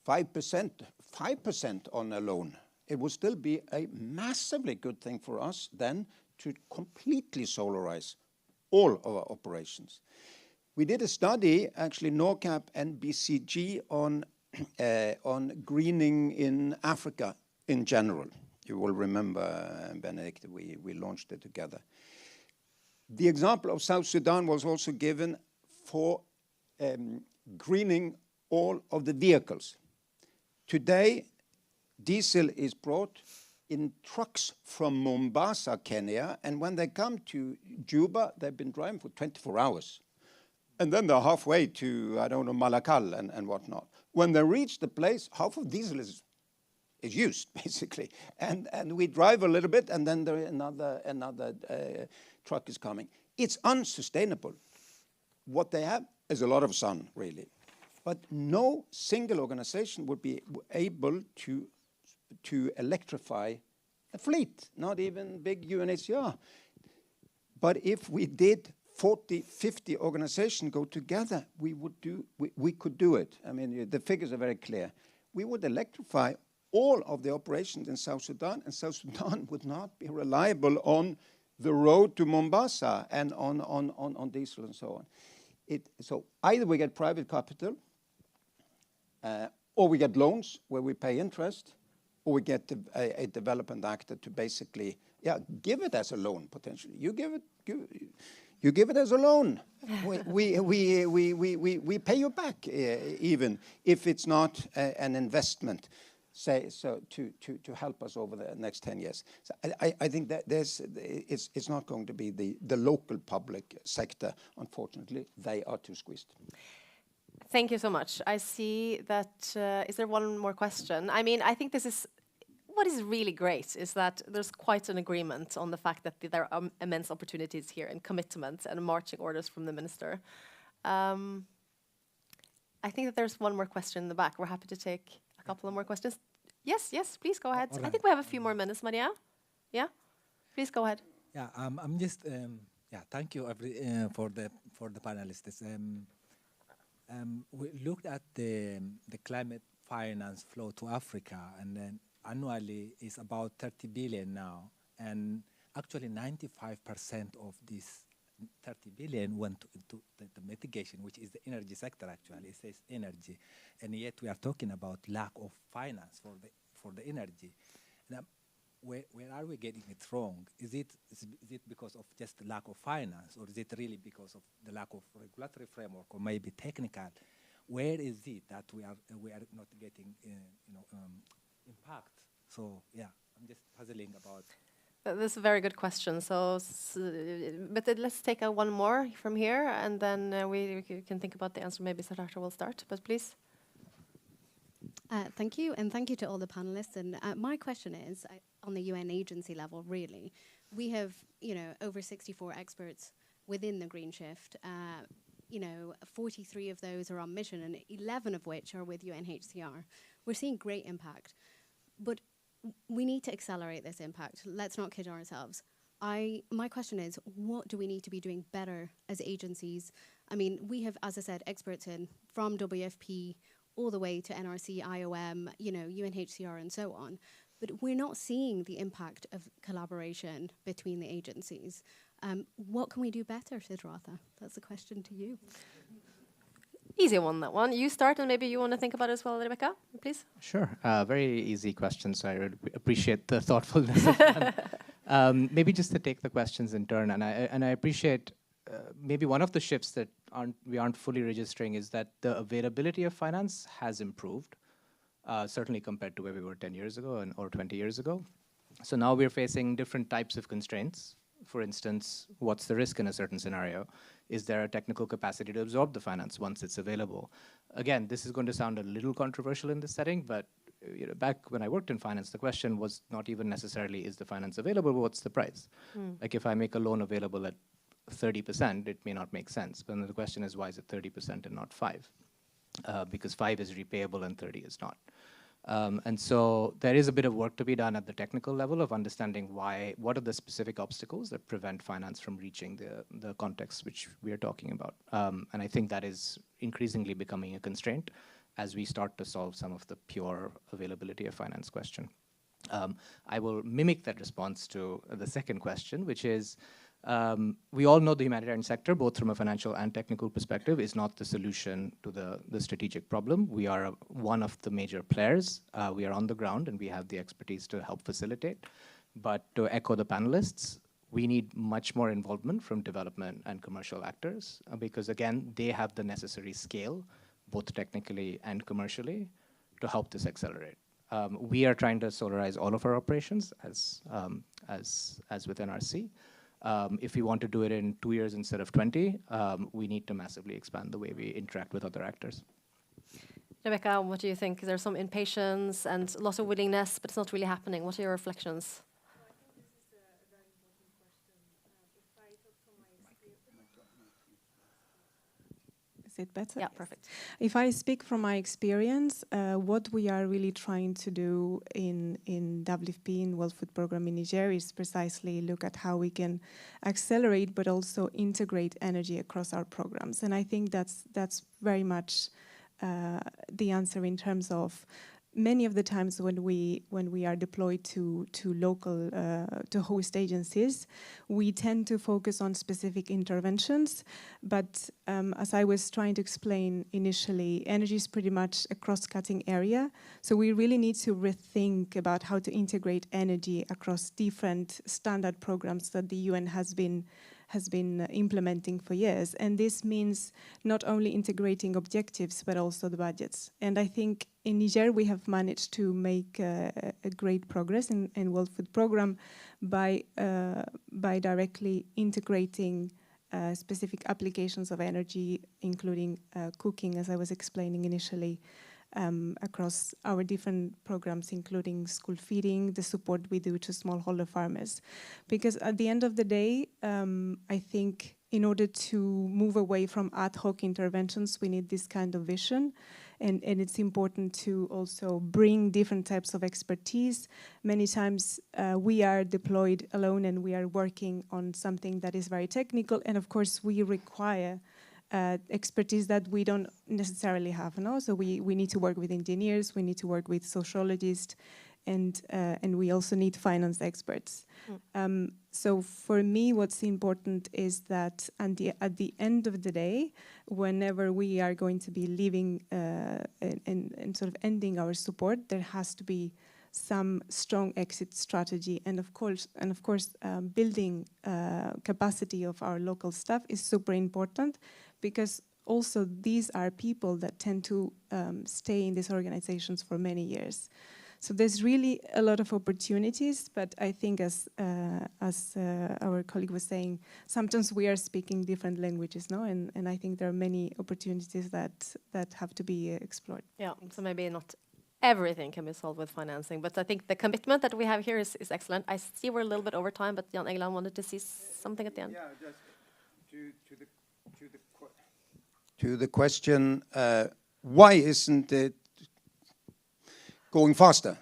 5% on a loan. It would still be a massively good thing for us then to completely solarize all of our operations. We did a study, actually, NORCAP and BCG, on greening in Africa in general. You will remember, Benedicte, we launched it together. The example of South Sudan was also given for greening all of the vehicles. Today, diesel is brought in trucks from Mombasa, Kenya, and when they come to Juba, they've been driving for 24 hours. And then they're halfway to, Malakal and whatnot. When they reach the place, half of diesel is used, basically. And we drive a little bit, and then another truck is coming. It's unsustainable. What they have is a lot of sun, really. But no single organization would be able to electrify a fleet, not even big UNHCR. But if we did 40, 50 organizations go together, we could do it. The figures are very clear. We would electrify all of the operations in South Sudan, and South Sudan would not be reliable on the road to Mombasa and on diesel and so on. So either we get private capital, or we get loans where we pay interest, or we get a development actor to basically, give it as a loan potentially. You give it as a loan. We pay you back even if it's not an investment, say so to help us over the next 10 years. So I think that it's not going to be the local public sector. Unfortunately, they are too squeezed. Thank you so much. I see that, is there one more question? I mean, I think this is, what is really great is that there's quite an agreement on the fact that there are immense opportunities here and commitment and marching orders from the minister. I think that there's one more question in the back. We're happy to take a couple of more questions. Yes, please go ahead. I think we have a few more minutes, Maria. Yeah, please go ahead. Yeah, I'm just, thank you for the panelists. We looked at the climate finance flow to Africa, and then annually is about 30 billion now, and actually 95% of this 30 billion went into the mitigation, which is the energy sector. Actually, it says energy, and yet we are talking about lack of finance for the energy. Now, where are we getting it wrong? Is it because of just the lack of finance, or is it really because of the lack of regulatory framework, or maybe technical? Where is it that we are not getting impact? So yeah, I'm just puzzling about. That's a very good question. But let's take one more from here, and then we can think about the answer. Maybe Siddharta will start, but please. Thank you, and thank you to all the panelists. And my question is, on the UN agency level, really, we have, over 64 experts within the Green Shift. 43 of those are on mission, and 11 of which are with UNHCR. We're seeing great impact, but we need to accelerate this impact. Let's not kid ourselves. My question is, what do we need to be doing better as agencies? I mean, we have, as I said, experts in from WFP all the way to NRC, IOM, UNHCR and so on. But we're not seeing the impact of collaboration between the agencies. What can we do better, Siddharta? That's a question to you. Easy one, that one. You start, and maybe you want to think about it as well, Rebeca, please. Sure. Very easy question, so I really appreciate the thoughtfulness. Maybe just to take the questions in turn, and I appreciate maybe one of the shifts that we aren't fully registering is that the availability of finance has improved, certainly compared to where we were 10 years ago or 20 years ago. So now we're facing different types of constraints. For instance, what's the risk in a certain scenario? Is there a technical capacity to absorb the finance once it's available? Again, this is going to sound a little controversial in this setting, but back when I worked in finance, the question was not even necessarily, is the finance available, but what's the price? Like if I make a loan available at 30%, it may not make sense. But then the question is, why is it 30% and not 5%? Because 5 is repayable and 30 is not. And so there is a bit of work to be done at the technical level of understanding what are the specific obstacles that prevent finance from reaching the context which we are talking about. And I think that is increasingly becoming a constraint as we start to solve some of the pure availability of finance question. I will mimic that response to the second question, which is, we all know the humanitarian sector, both from a financial and technical perspective, is not the solution to the strategic problem. We are one of the major players. We are on the ground, and we have the expertise to help facilitate. But to echo the panelists, we need much more involvement from development and commercial actors, because again, they have the necessary scale, both technically and commercially, to help this accelerate. We are trying to solarize all of our operations as with NRC. If we want to do it in 2 years instead of 20, we need to massively expand the way we interact with other actors. Rebeca, what do you think? There's some impatience and lots of willingness, but it's not really happening. What are your reflections? Is it better? Yeah, perfect. If I speak from my experience, what we are really trying to do in WFP, in World Food Programme in Niger, is precisely look at how we can accelerate but also integrate energy across our programs. And I think that's very much the answer in terms of many of the times when we are deployed to local to host agencies, we tend to focus on specific interventions. But as I was trying to explain initially, energy is pretty much a cross-cutting area. So we really need to rethink about how to integrate energy across different standard programs that the UN has been implementing for years. And this means not only integrating objectives, but also the budgets. And I think in Niger, we have managed to make a great progress in World Food Programme by directly integrating specific applications of energy, including cooking, as I was explaining initially, across our different programs, including school feeding, the support we do to smallholder farmers. Because at the end of the day, I think in order to move away from ad hoc interventions, we need this kind of vision. And it's important to also bring different types of expertise. Many times we are deployed alone and we are working on something that is very technical. And of course, we require expertise that we don't necessarily have. No? So we need to work with engineers, we need to work with sociologists, and we also need finance experts. So for me, what's important is that at the end of the day, whenever we are going to be leaving and sort of ending our support, there has to be some strong exit strategy, and of course, building capacity of our local staff is super important, because also these are people that tend to stay in these organizations for many years. So there's really a lot of opportunities, but I think as our colleague was saying, sometimes we are speaking different languages, no? And I think there are many opportunities that have to be explored. Yeah, so maybe not everything can be solved with financing, but I think the commitment that we have here is excellent. I see we're a little bit over time, but Jan Egeland wanted to see something at the end. Yeah, just to the question, why isn't it going faster?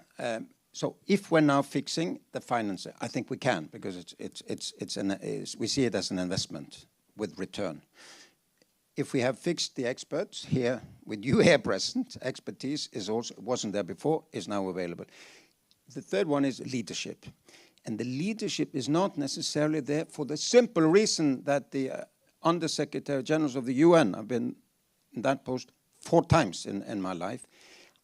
So if we're now fixing the financing, I think we can, because we see it as an investment with return. If we have fixed the experts here, with you here present, expertise wasn't there before, is now available. The third one is leadership. And the leadership is not necessarily there for the simple reason that the Undersecretary Generals of the UN, I've been in that post 4 times in my life,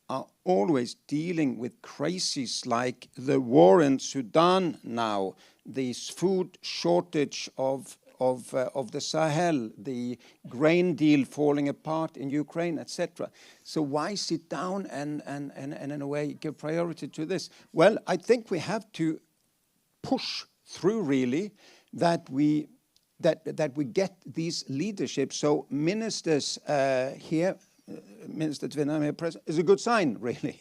are always dealing with crises like the war in Sudan now, the food shortage of the Sahel, the grain deal falling apart in Ukraine, etc. So why sit down and in a way give priority to this? Well, I think we have to push through really that we get these leaderships. So ministers here, Minister Tvinnereim here present, is a good sign, really.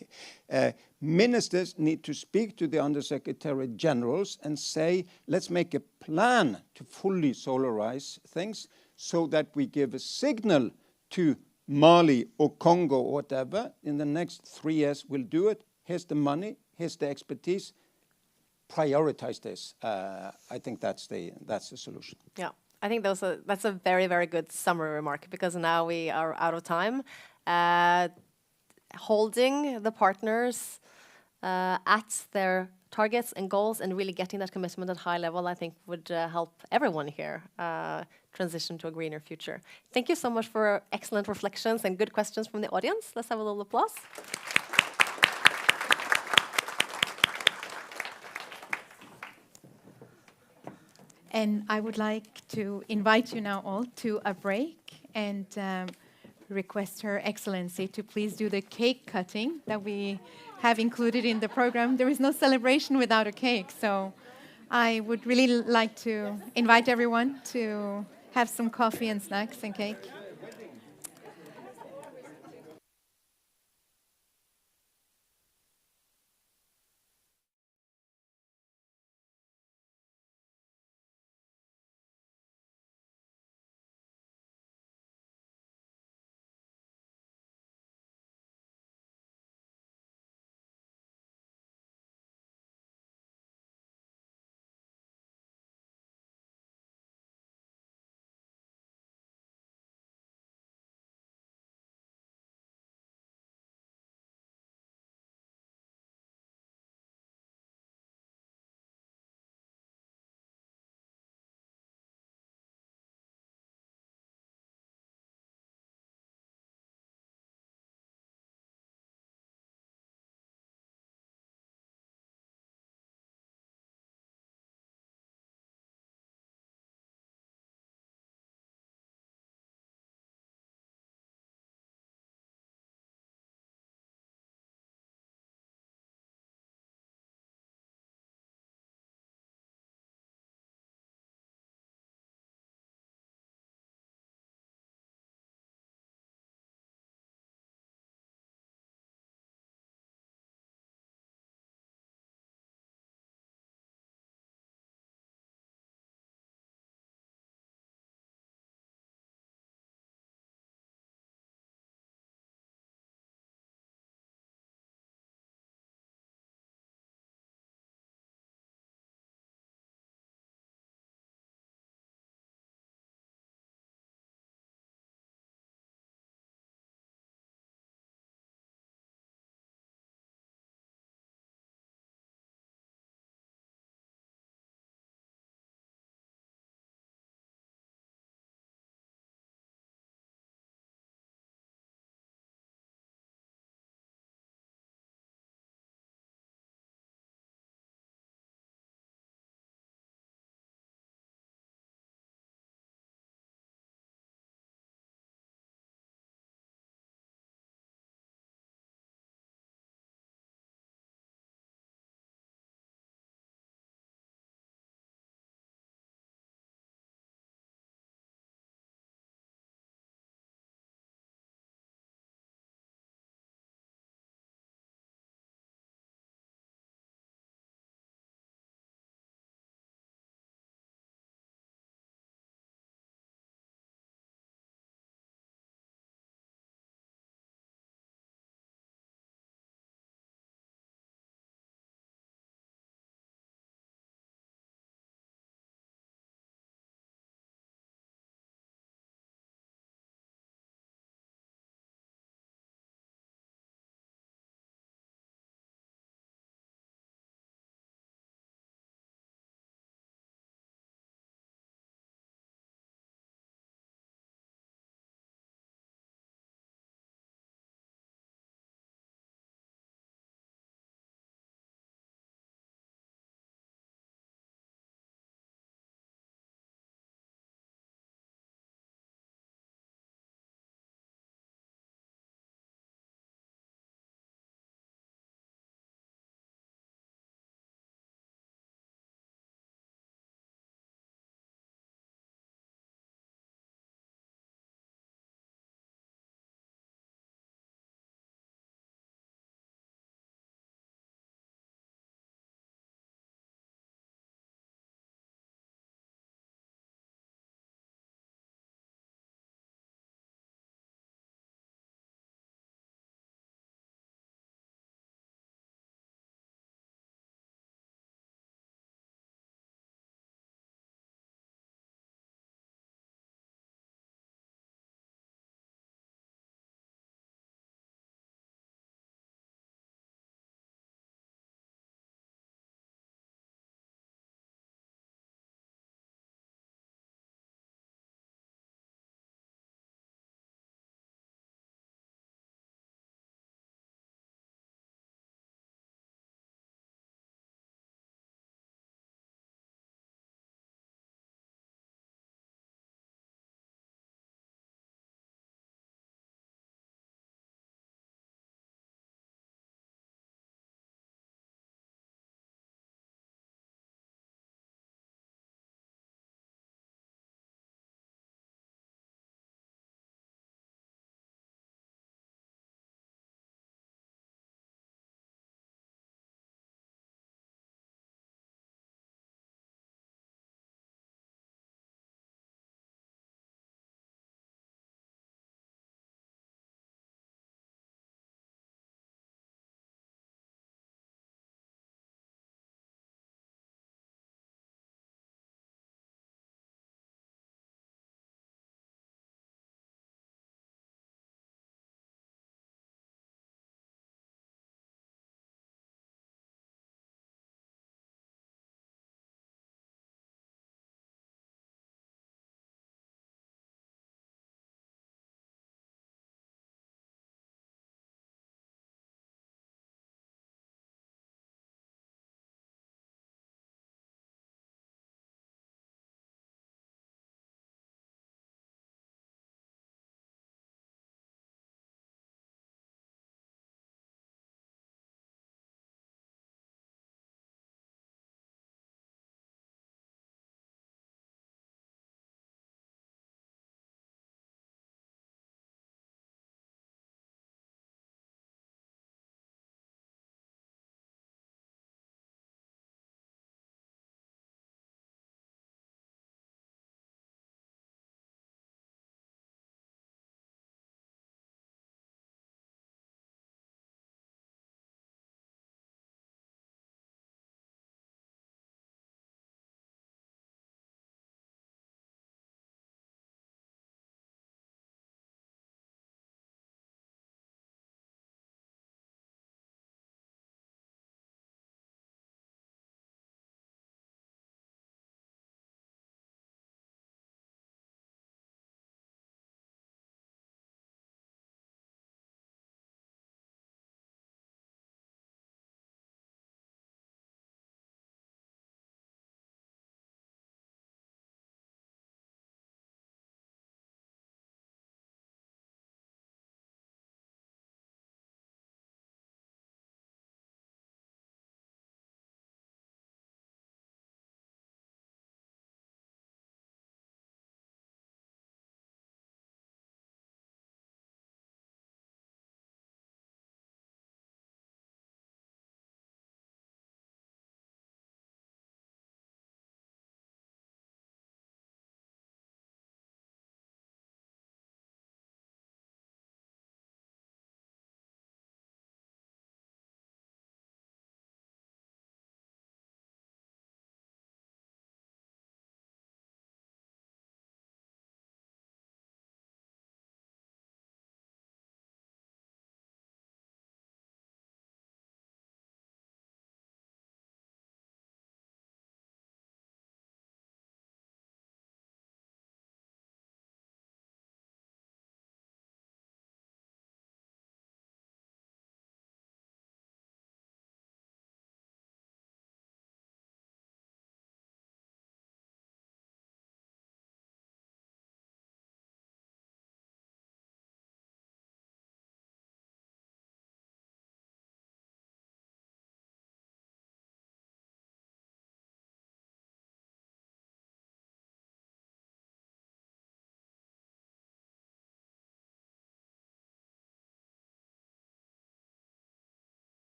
Ministers need to speak to the Undersecretary Generals and say, let's make a plan to fully solarize things so that we give a signal to Mali or Congo or whatever. In the next 3 years, we'll do it. Here's the money. Here's the expertise. Prioritize this. I think that's the solution. Yeah. I think that's a very, very good summary remark, because now we are out of time. Holding the partners at their targets and goals and really getting that commitment at high level, I think would help everyone here transition to a greener future. Thank you so much for excellent reflections and good questions from the audience. Let's have a little applause. And I would like to invite you now all to a break and request Her Excellency to please do the cake cutting that we have included in the program. There is no celebration without a cake, so I would really like to invite everyone to have some coffee and snacks and cake.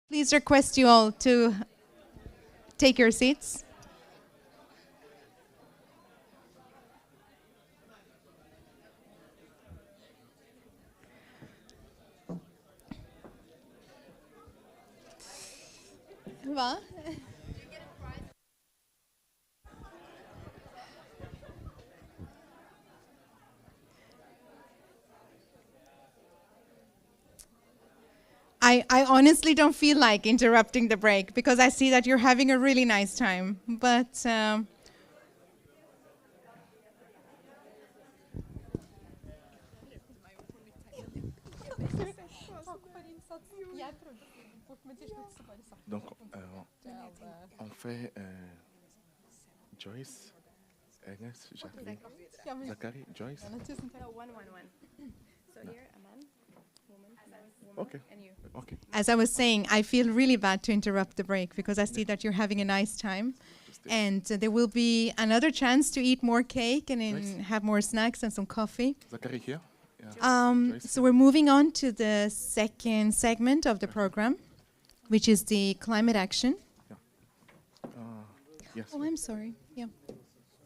Please request you all to take your seats. Hva? I honestly don't feel like interrupting the break because I see that you're having a really nice time. But Donc, on fait Joyce, Ernest, Zachary, Joyce. No, one. So here, a man, woman, Okay. and you. Okay. As I was saying, I feel really bad to interrupt the break because I see that you're having a nice time. And there will be another chance to eat more cake and have more snacks and some coffee. Zachary here. Yeah. So we're moving on to the second segment of the program, which is the climate action. Yeah. Yes. Oh, I'm sorry. Yeah.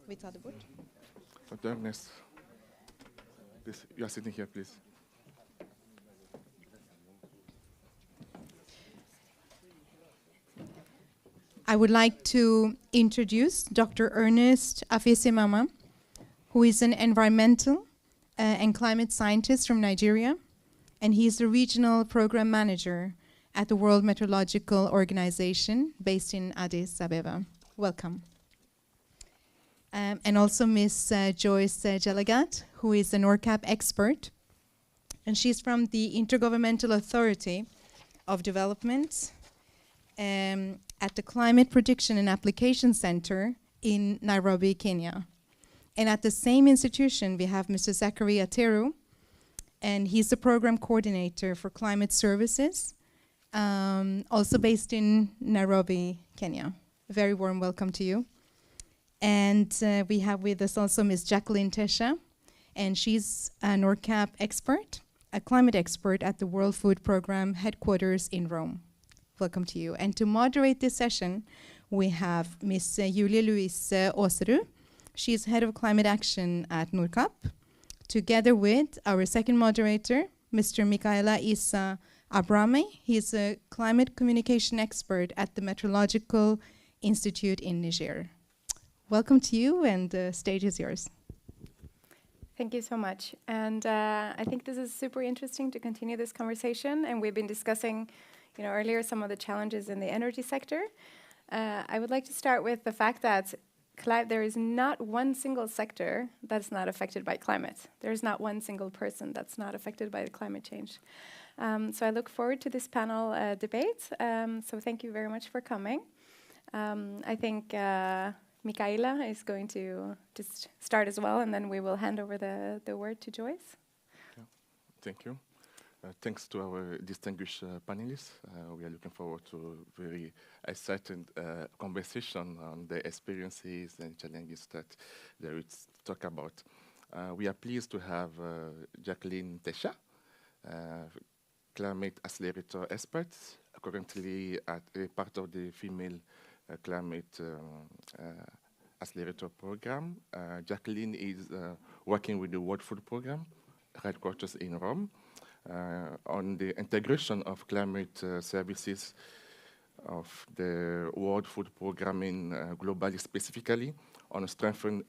We tar det bort. Ernest, please, you are sitting here, please. I would like to introduce Dr. Ernest Afiesimama, who is an environmental and climate scientist from Nigeria, and he's the regional program manager at the World Meteorological Organization based in Addis Ababa. Welcome. And also Miss Joyce Giæver, who is a NORCAP expert, and she's from the Intergovernmental Authority of Development at the Climate Prediction and Application Center in Nairobi, Kenya. And at the same institution, we have Mr. Zachary Ateru, and he's the program coordinator for climate services, also based in Nairobi, Kenya. A very warm welcome to you. And we have with us also Ms. Jacqueline Tesha, and she's a NORCAP expert, a climate expert at the World Food Programme headquarters in Rome. Welcome to you. And to moderate this session, we have Ms. Louise Aaserud. She's head of climate action at NORCAP, together with our second moderator, Mr. Mikaila Issa Abramane. He's a climate communication expert at the Meteorological Institute in Niger. Welcome to you, and the stage is yours. Thank you so much. And I think this is super interesting to continue this conversation. And we've been discussing, earlier some of the challenges in the energy sector. I would like to start with the fact that there is not one single sector that's not affected by climate. There's not one single person that's not affected by the climate change. So I look forward to this panel debate. So thank you very much for coming. I think Mikaila is going to just start as well, and then we will hand over the word to Joyce. Yeah. Thank you. Thanks to our distinguished panelists. We are looking forward to a very exciting conversation on the experiences and challenges that they will talk about. We are pleased to have Jacqueline Tesha, climate accelerator expert, currently at a part of the female climate accelerator program. Jacqueline is working with the World Food Programme, headquarters in Rome, on the integration of climate services of the World Food Programme globally, specifically on strengthened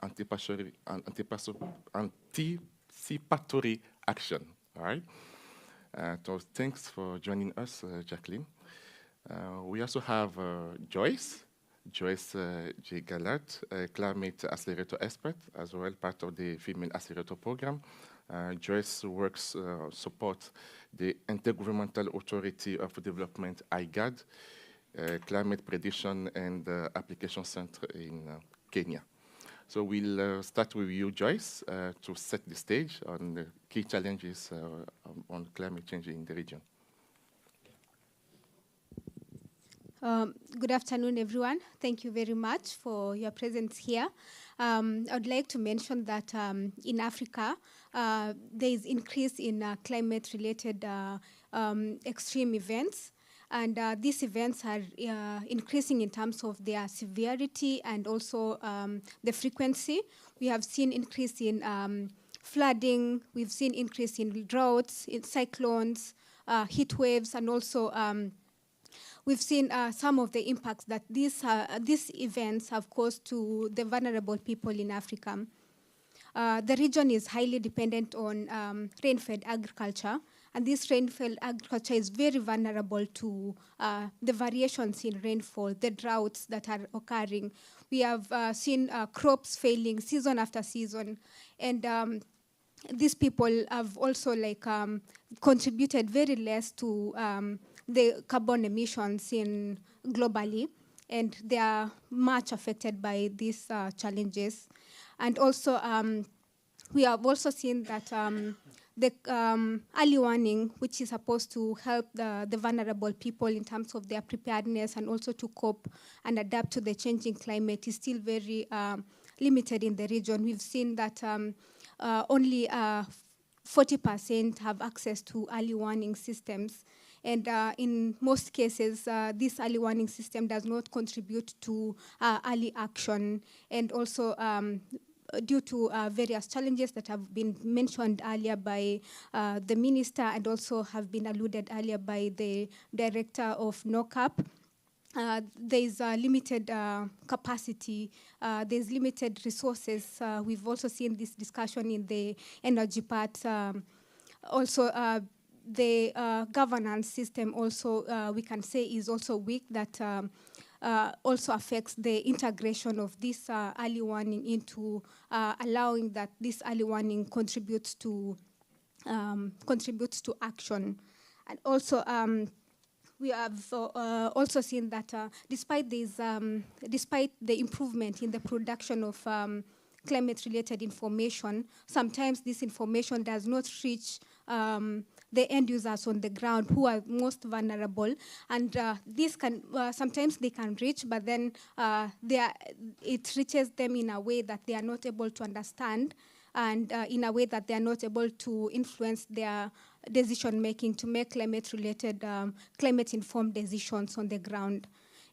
anticipatory action. All right. So thanks for joining us, Jacqueline. We also have Joyce Giæver, a climate accelerator expert, as well part of the female accelerator program. Joyce works support the Intergovernmental Authority of Development, IGAD, Climate Prediction and Application Center in Kenya. So we'll start with you, Joyce, to set the stage on the key challenges on climate change in the region. Good afternoon, everyone. Thank you very much for your presence here. I would like to mention that in Africa, there is increase in climate-related extreme events. And these events are increasing in terms of their severity and also the frequency. We have seen increase in flooding, we've seen increase in droughts, in cyclones, heat waves, and also we've seen some of the impacts that these events have caused to the vulnerable people in Africa. The region is highly dependent on rain-fed agriculture, and this rain-fed agriculture is very vulnerable to the variations in rainfall, the droughts that are occurring. We have seen crops failing season after season, and these people have also contributed very less to the carbon emissions globally, and they are much affected by these challenges. And also, we have also seen that the early warning, which is supposed to help the vulnerable people in terms of their preparedness and also to cope and adapt to the changing climate, is still very limited in the region. We've seen that only 40% have access to early warning systems. And in most cases, this early warning system does not contribute to early action. And also, due to various challenges that have been mentioned earlier by the minister and also have been alluded earlier by the director of NORCAP, there's limited capacity, there's limited resources. We've also seen this discussion in the energy part. Also, the governance system also, we can say, is also weak, that also affects the integration of this early warning into allowing that this early warning contributes to action. And also, we have also seen that despite the improvement in the production of climate-related information, sometimes this information does not reach the end users on the ground who are most vulnerable, and this can sometimes they can reach, but then it reaches them in a way that they are not able to understand, and in a way that they are not able to influence their decision making to make climate-related, climate-informed decisions on the ground.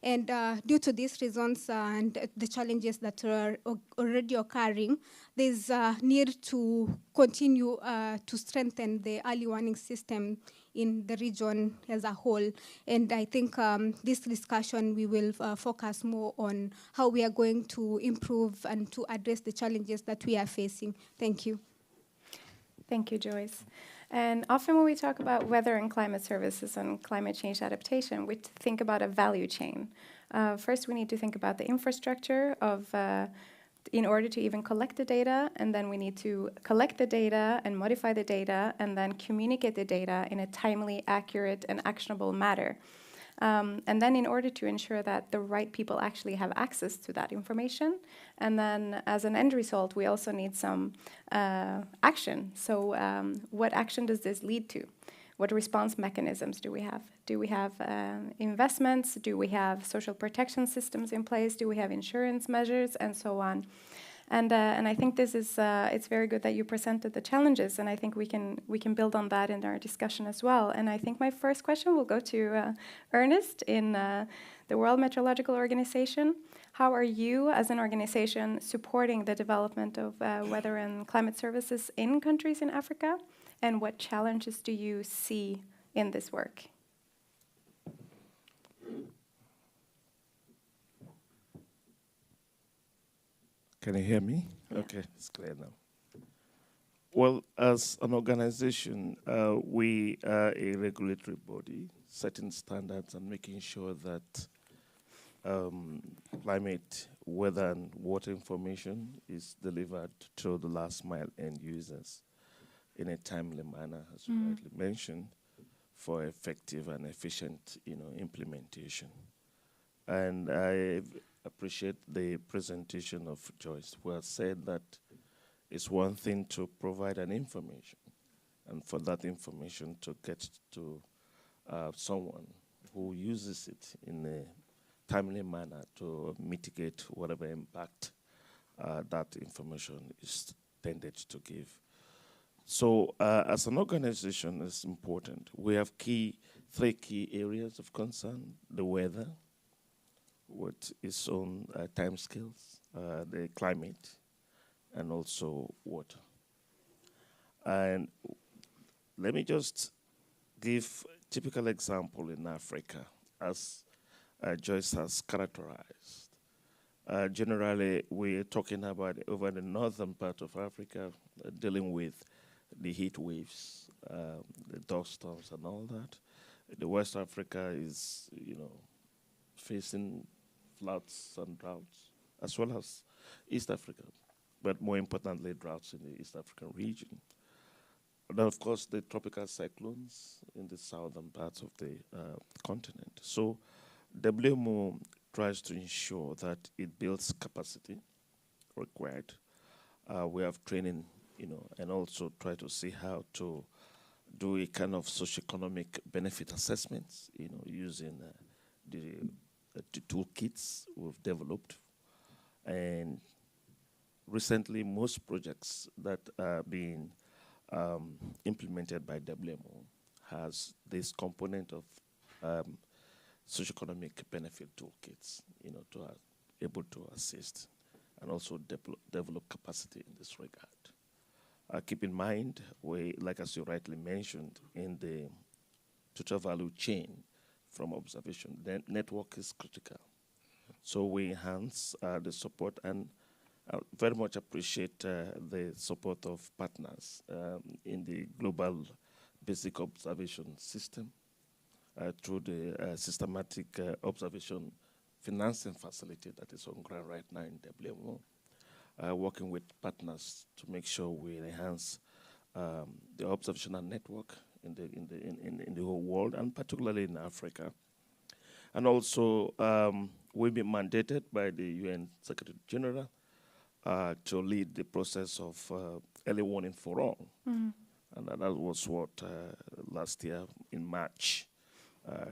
And due to these reasons and the challenges that are already occurring, there's a need to continue to strengthen the early warning system in the region as a whole. And I think this discussion, we will focus more on how we are going to improve and to address the challenges that we are facing. Thank you. Thank you, Joyce. And often when we talk about weather and climate services and climate change adaptation, we think about a value chain. First, we need to think about the infrastructure in order to even collect the data, and then we need to collect the data and modify the data and then communicate the data in a timely, accurate, and actionable manner. And then in order to ensure that the right people actually have access to that information. And then as an end result, we also need some action. So what action does this lead to? What response mechanisms do we have? Do we have investments? Do we have social protection systems in place? Do we have insurance measures? And so on. And I think this is it's very good that you presented the challenges, and I think we can build on that in our discussion as well. And I think my first question will go to Ernest in the World Meteorological Organization. How are you, as an organization, supporting the development of weather and climate services in countries in Africa? And what challenges do you see in this work? Can you hear me? Yeah. Okay, it's clear now. Well, as an organization, we are a regulatory body, setting standards and making sure that climate, weather, and water information is delivered to the last mile end users in a timely manner, as you rightly mentioned, for effective and efficient, implementation. And I appreciate the presentation of Joyce, who has said that it's one thing to provide an information, and for that information to get to someone who uses it in a timely manner to mitigate whatever impact that information is tended to give. So as an organization, it's important. We have key three key areas of concern: the weather, with its own timescales, the climate, and also water. And let me just give a typical example in Africa, as Joyce has characterized. Generally, we're talking about over the northern part of Africa, dealing with the heat waves, the dust storms, and all that. The West Africa is, facing floods and droughts, as well as East Africa, but more importantly, droughts in the East African region. And then, of course, the tropical cyclones in the southern parts of the continent. So WMO tries to ensure that it builds capacity required. We have training, and also try to see how to do a kind of socioeconomic benefit assessments, using the toolkits we've developed. And recently, most projects that are being implemented by WMO has this component of socioeconomic benefit toolkits, to able to assist and also develop capacity in this regard. Keep in mind, like as you rightly mentioned, in the total value chain from observation, the network is critical. So we enhance the support, and very much appreciate the support of partners in the global basic observation system through the systematic observation financing facility that is on ground right now in WMO, working with partners to make sure we enhance the observational network in the whole world, and particularly in Africa. And also, we've been mandated by the UN Secretary General to lead the process of early warning for all. Mm-hmm. And that was what last year in March,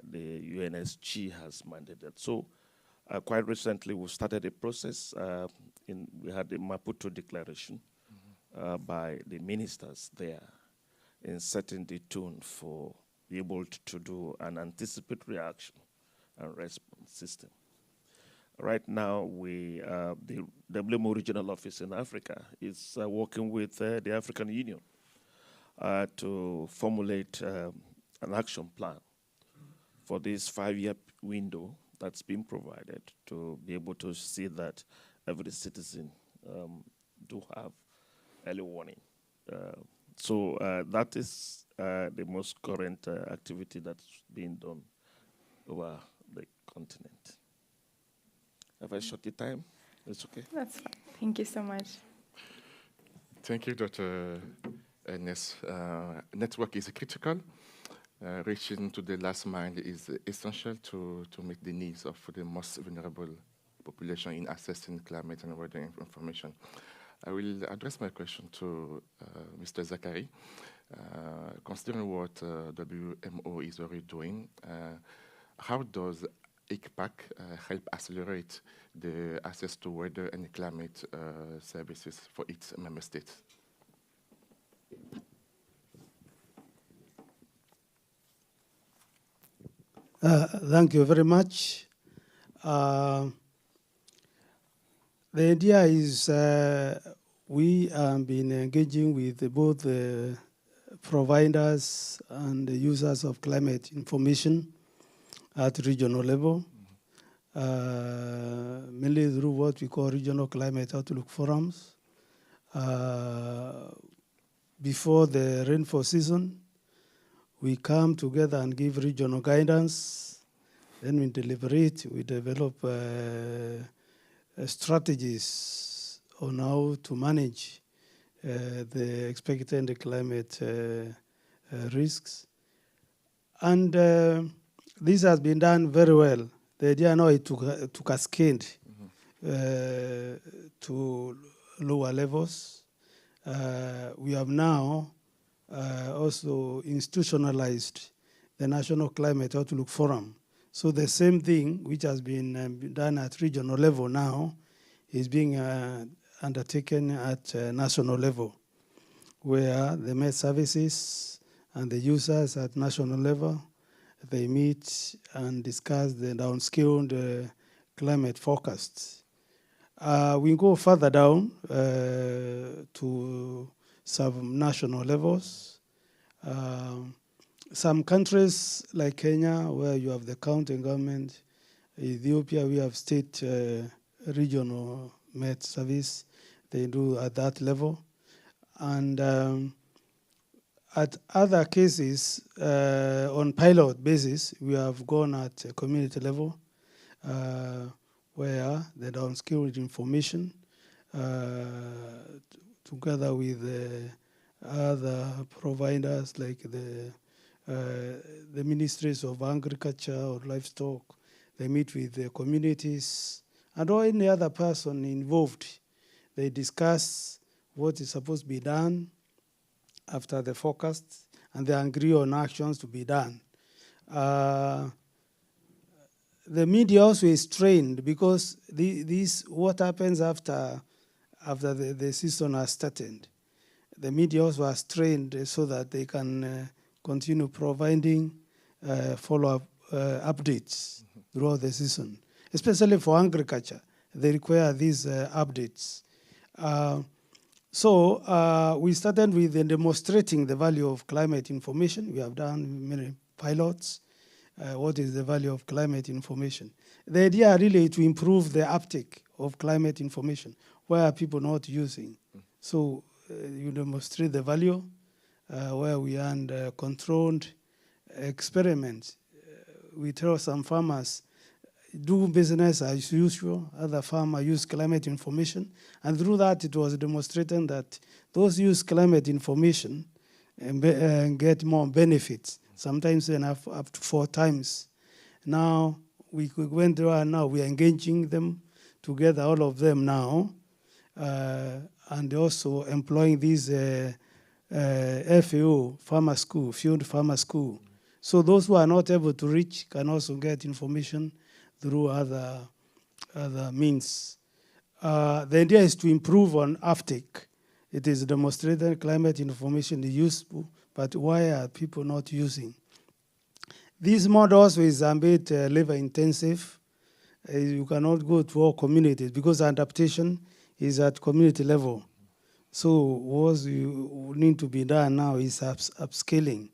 the UNHCR has mandated. So quite recently, we started a process. We had the Maputo Declaration by the ministers there in setting the tone for be able to do an anticipatory action and response system. Right now, the WMO Regional Office in Africa is working with the African Union to formulate an action plan for this 5-year window that's been provided to be able to see that every citizen do have early warning. So that is the most current activity that's being done over the continent. Have I short the time? It's okay. That's fine. Thank you so much. Thank you, Dr. Ernest. Network is critical. Reaching to the last mile is essential to meet the needs of the most vulnerable population in accessing climate and weather information. I will address my question to Mr. Zachary. Considering what WMO is already doing, how does ICPAC help accelerate the access to weather and climate services for its member states? Thank you very much. The idea is we have been engaging with both the providers and the users of climate information at regional level, mainly through what we call regional climate outlook forums. Before the rainfall season, we come together and give regional guidance. Then we deliberate, we develop strategies on how to manage the expected climate risks. And this has been done very well. The idea now is to cascade to lower levels. We have now also institutionalized the National Climate Outlook Forum. So the same thing which has been done at regional level now is being undertaken at national level, where the Met services and the users at national level They meet and discuss the downskilled climate forecasts. We go further down to sub-national levels. Some countries like Kenya, where you have the county government, Ethiopia, we have state regional Met service. They do at that level. And at other cases, on pilot basis, we have gone at a community level where the downskilled information, together with other providers like the ministries of agriculture or livestock, they meet with the communities and or any other person involved. They discuss what is supposed to be done after the forecast, and they agree on actions to be done. The media also is trained because this what happens after the season has started. The media also has trained so that they can continue providing follow-up updates throughout the season, especially for agriculture. They require these updates. So we started with demonstrating the value of climate information. We have done many pilots. What is the value of climate information? The idea really to improve the uptake of climate information. Where are people not using? So you demonstrate the value where we had controlled experiments. We tell some farmers, do business as usual. Other farmers use climate information. And through that, it was demonstrated that those use climate information and get more benefits, sometimes enough up to 4 times. Now, we went through and now we are engaging them together, all of them now, and also employing these FAO, farmer school, field farmer school. So those who are not able to reach can also get information through other means. The idea is to improve on uptake. It is demonstrated climate information is useful, but why are people not using? These models is a bit labor intensive. You cannot go to all communities because adaptation is at community level. So what you need to be done now is upscaling.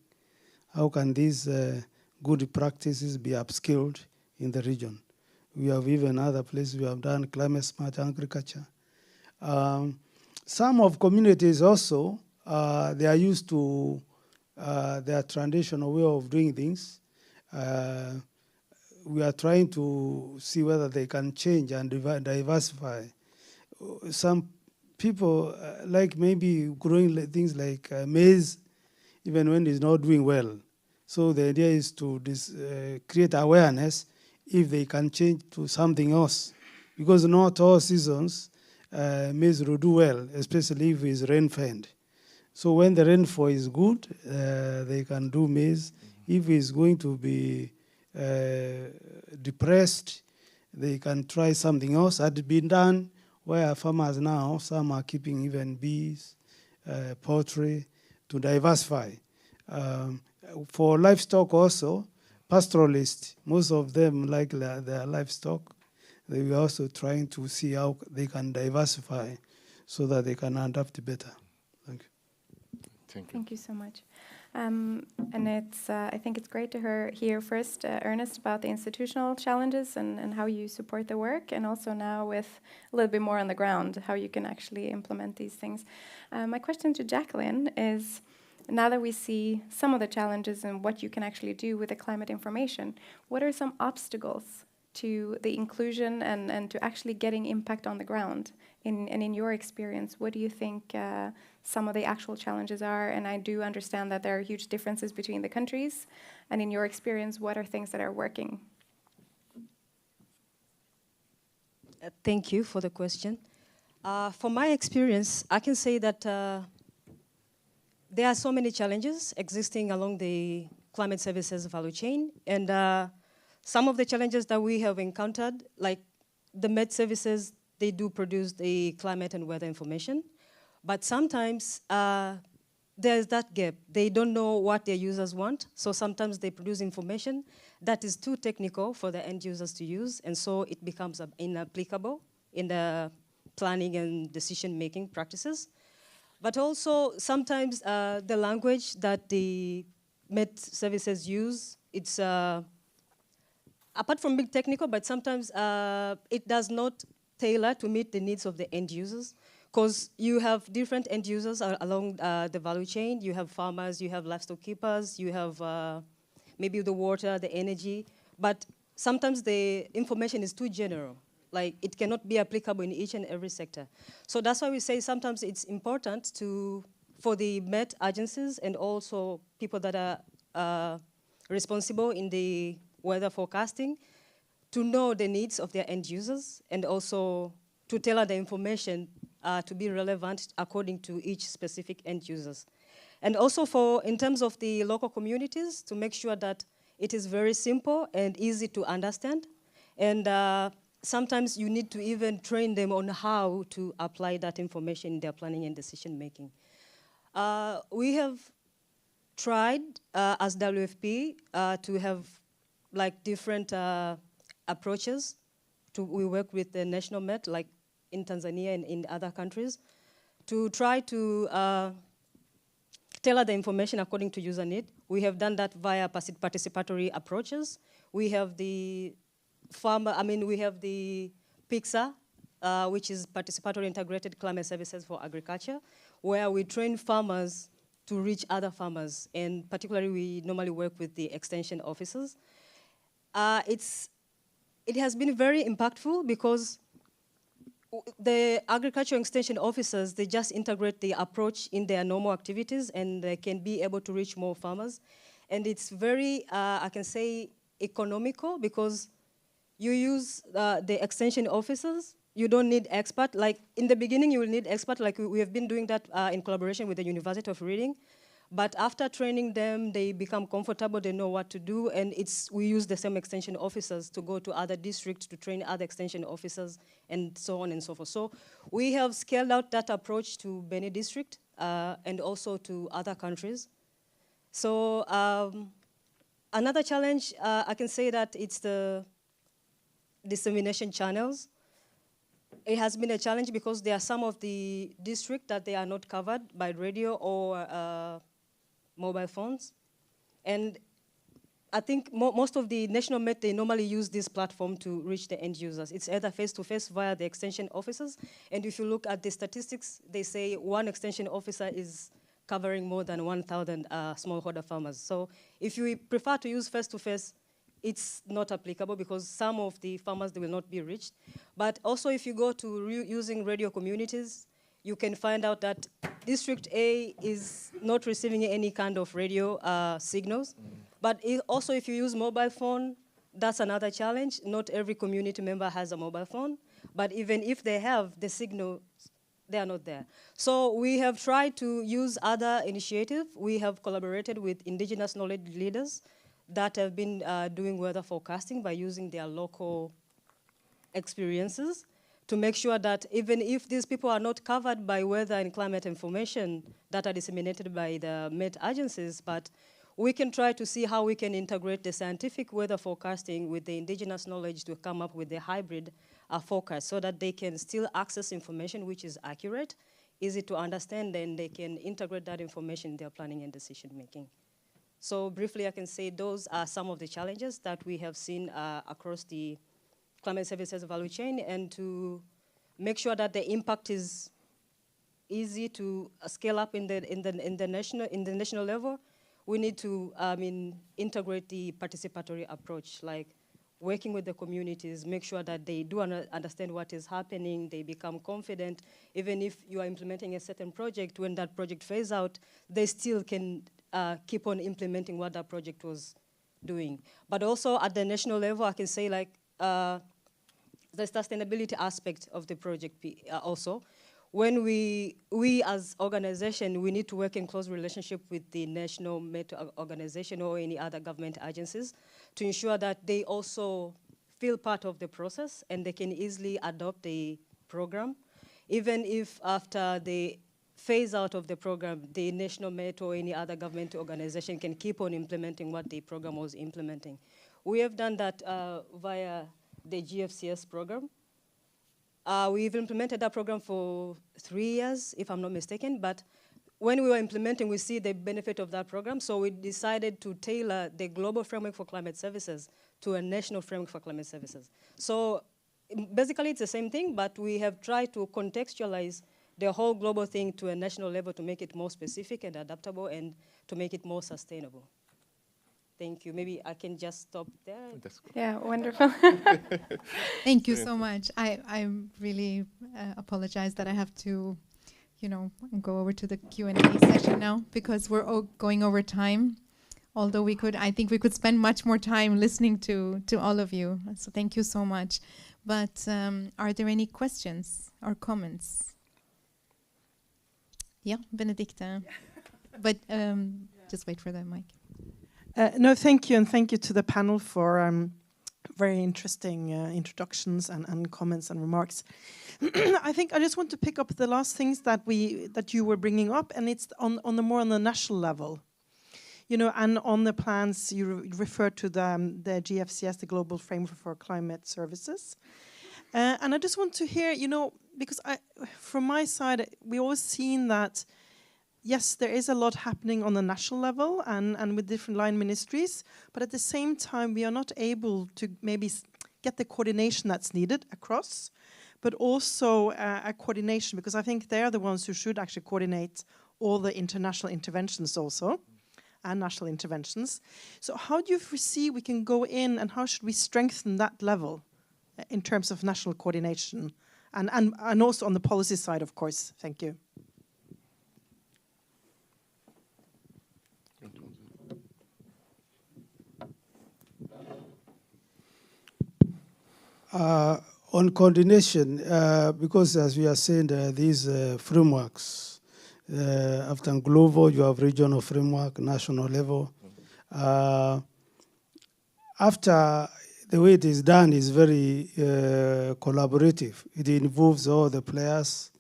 How can these good practices be upskilled in the region? We have even other places we have done climate smart agriculture. Some of communities also, they are used to their traditional way of doing things. We are trying to see whether they can change and diversify. Some people like maybe growing things like maize, even when it's not doing well. So the idea is to create awareness if they can change to something else. Because not all seasons maize will do well, especially if it's rain-fed. So when the rainfall is good, they can do maize. If it's going to be depressed, they can try something else. That has been done where farmers now, some are keeping even bees, poultry, to diversify. For livestock also, pastoralists, most of them like their livestock. They were also trying to see how they can diversify so that they can adapt better. Thank you. Thank you so much. And it's, I think it's great to hear first, Ernest, about the institutional challenges and how you support the work, and also now with a little bit more on the ground, how you can actually implement these things. My question to Jacqueline is, now that we see some of the challenges and what you can actually do with the climate information, what are some obstacles to the inclusion and to actually getting impact on the ground? And in your experience, what do you think some of the actual challenges are? And I do understand that there are huge differences between the countries. And in your experience, what are things that are working? Thank you for the question. From my experience, I can say that there are so many challenges existing along the climate services value chain. And some of the challenges that we have encountered, like the Med services, they do produce the climate and weather information. But sometimes there's that gap. They don't know what their users want, so sometimes they produce information that is too technical for the end users to use, and so it becomes inapplicable in the planning and decision-making practices. But also, sometimes the language that the Met services use, it's apart from being technical, but sometimes it does not tailor to meet the needs of the end users, because you have different end users along the value chain. You have farmers, you have livestock keepers, you have maybe the water, the energy, but sometimes the information is too general. Like, it cannot be applicable in each and every sector. So that's why we say sometimes it's important for the Met agencies and also people that are responsible in the weather forecasting to know the needs of their end users and also to tailor the information to be relevant according to each specific end users. And also in terms of the local communities, to make sure that it is very simple and easy to understand. And sometimes you need to even train them on how to apply that information in their planning and decision making. We have tried as WFP to have like different approaches. We work with the national Met, like in Tanzania and in other countries, to try to tailor the information according to user need. We have done that via participatory approaches. We have the we have the PIXA, which is Participatory Integrated Climate Services for Agriculture, where we train farmers to reach other farmers, and particularly we normally work with the extension officers. It has been very impactful because the agriculture extension officers, they just integrate the approach in their normal activities and they can be able to reach more farmers. And it's very, I can say, economical because you use the extension officers. You don't need expert. Like in the beginning, you will need expert. Like we have been doing that in collaboration with the University of Reading. But after training them, they become comfortable, they know what to do, and we use the same extension officers to go to other districts to train other extension officers, and so on and so forth. So we have scaled out that approach to Beni district and also to other countries. So another challenge, I can say that it's the dissemination channels. It has been a challenge because there are some of the districts that they are not covered by radio or mobile phones. And I think most of the national Met, they normally use this platform to reach the end users. It's either face-to-face via the extension officers. And if you look at the statistics, they say one extension officer is covering more than 1,000 smallholder farmers. So if you prefer to use face-to-face, it's not applicable because some of the farmers, they will not be reached. But also if you go to using radio communities, you can find out that District A is not receiving any kind of radio signals. But also if you use mobile phone, that's another challenge. Not every community member has a mobile phone. But even if they have the signals, they are not there. So we have tried to use other initiatives. We have collaborated with indigenous knowledge leaders that have been doing weather forecasting by using their local experiences to make sure that even if these people are not covered by weather and climate information that are disseminated by the Met agencies, but we can try to see how we can integrate the scientific weather forecasting with the indigenous knowledge to come up with a hybrid forecast so that they can still access information which is accurate, easy to understand, and they can integrate that information in their planning and decision making. So briefly, I can say those are some of the challenges that we have seen across the climate services value chain, and to make sure that the impact is easy to scale up in the national level, we need to integrate the participatory approach, like working with the communities, make sure that they do understand what is happening, they become confident. Even if you are implementing a certain project, when that project phases out, they still can keep on implementing what that project was doing. But also at the national level, I can say like the sustainability aspect of the project also. When we as organization, we need to work in close relationship with the national Met organization or any other government agencies to ensure that they also feel part of the process and they can easily adopt the program. Even if after the phase out of the program, the national Met or any other government organization can keep on implementing what the program was implementing. We have done that via the GFCS program. We've implemented that program for 3 years, if I'm not mistaken, but when we were implementing, we see the benefit of that program, so we decided to tailor the global framework for climate services to a national framework for climate services. So basically it's the same thing, but we have tried to contextualize the whole global thing to a national level to make it more specific and adaptable and to make it more sustainable. Thank you. Maybe I can just stop there. Yeah, wonderful. Thank you so much. I really apologize that I have to, go over to the Q&A session now because we're all going over time. Although I think we could spend much more time listening to all of you. So thank you so much. But are there any questions or comments? Yeah, Benedicte. But just wait for the mic. No, thank you, and thank you to the panel for very interesting introductions and comments and remarks. I think I just want to pick up the last things that you were bringing up, and it's on the national level, and on the plans you referred to the GFCS, the Global Framework for Climate Services, and I just want to hear, because from my side we always seen that. Yes, there is a lot happening on the national level and with different line ministries, but at the same time, we are not able to maybe get the coordination that's needed across, but also a coordination, because I think they're the ones who should actually coordinate all the international interventions also, and national interventions. So how do you foresee we can go in, and how should we strengthen that level in terms of national coordination, and also on the policy side, of course? Thank you. On coordination, because as we are saying, these frameworks, after global, you have regional framework, national level. After the way it is done is very collaborative. It involves all the players,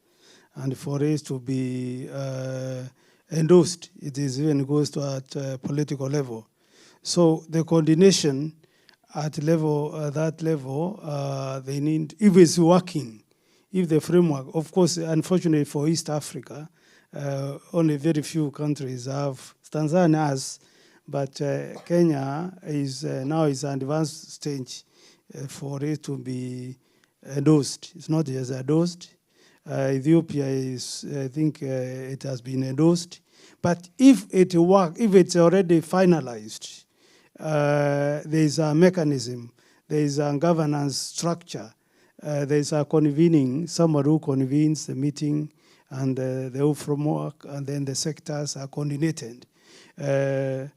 and for it to be endorsed, it is even goes to at political level. So the coordination at that level, they need, if it's working, if the framework, of course, unfortunately for East Africa, only very few countries have, Tanzania has, but Kenya is now is an advanced stage for it to be endorsed. It's not just endorsed. Ethiopia is, I think it has been endorsed. But if it works, if it's already finalized, there's a mechanism, there's a governance structure, there's a convening, someone who convenes the meeting and the whole framework, and then the sectors are coordinated. The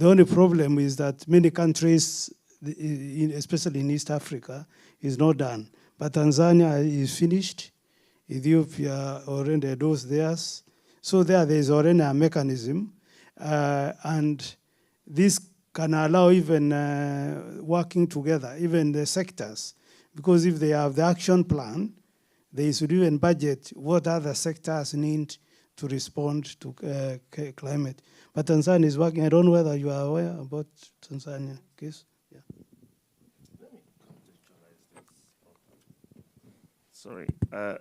only problem is that many countries, especially in East Africa, is not done. But Tanzania is finished, Ethiopia already does theirs. So there's already a mechanism, and this can allow even working together, even the sectors, because if they have the action plan, they should even budget what other sectors need to respond to climate. But Tanzania is working. I don't know whether you are aware about Tanzania case. Yeah. Sorry,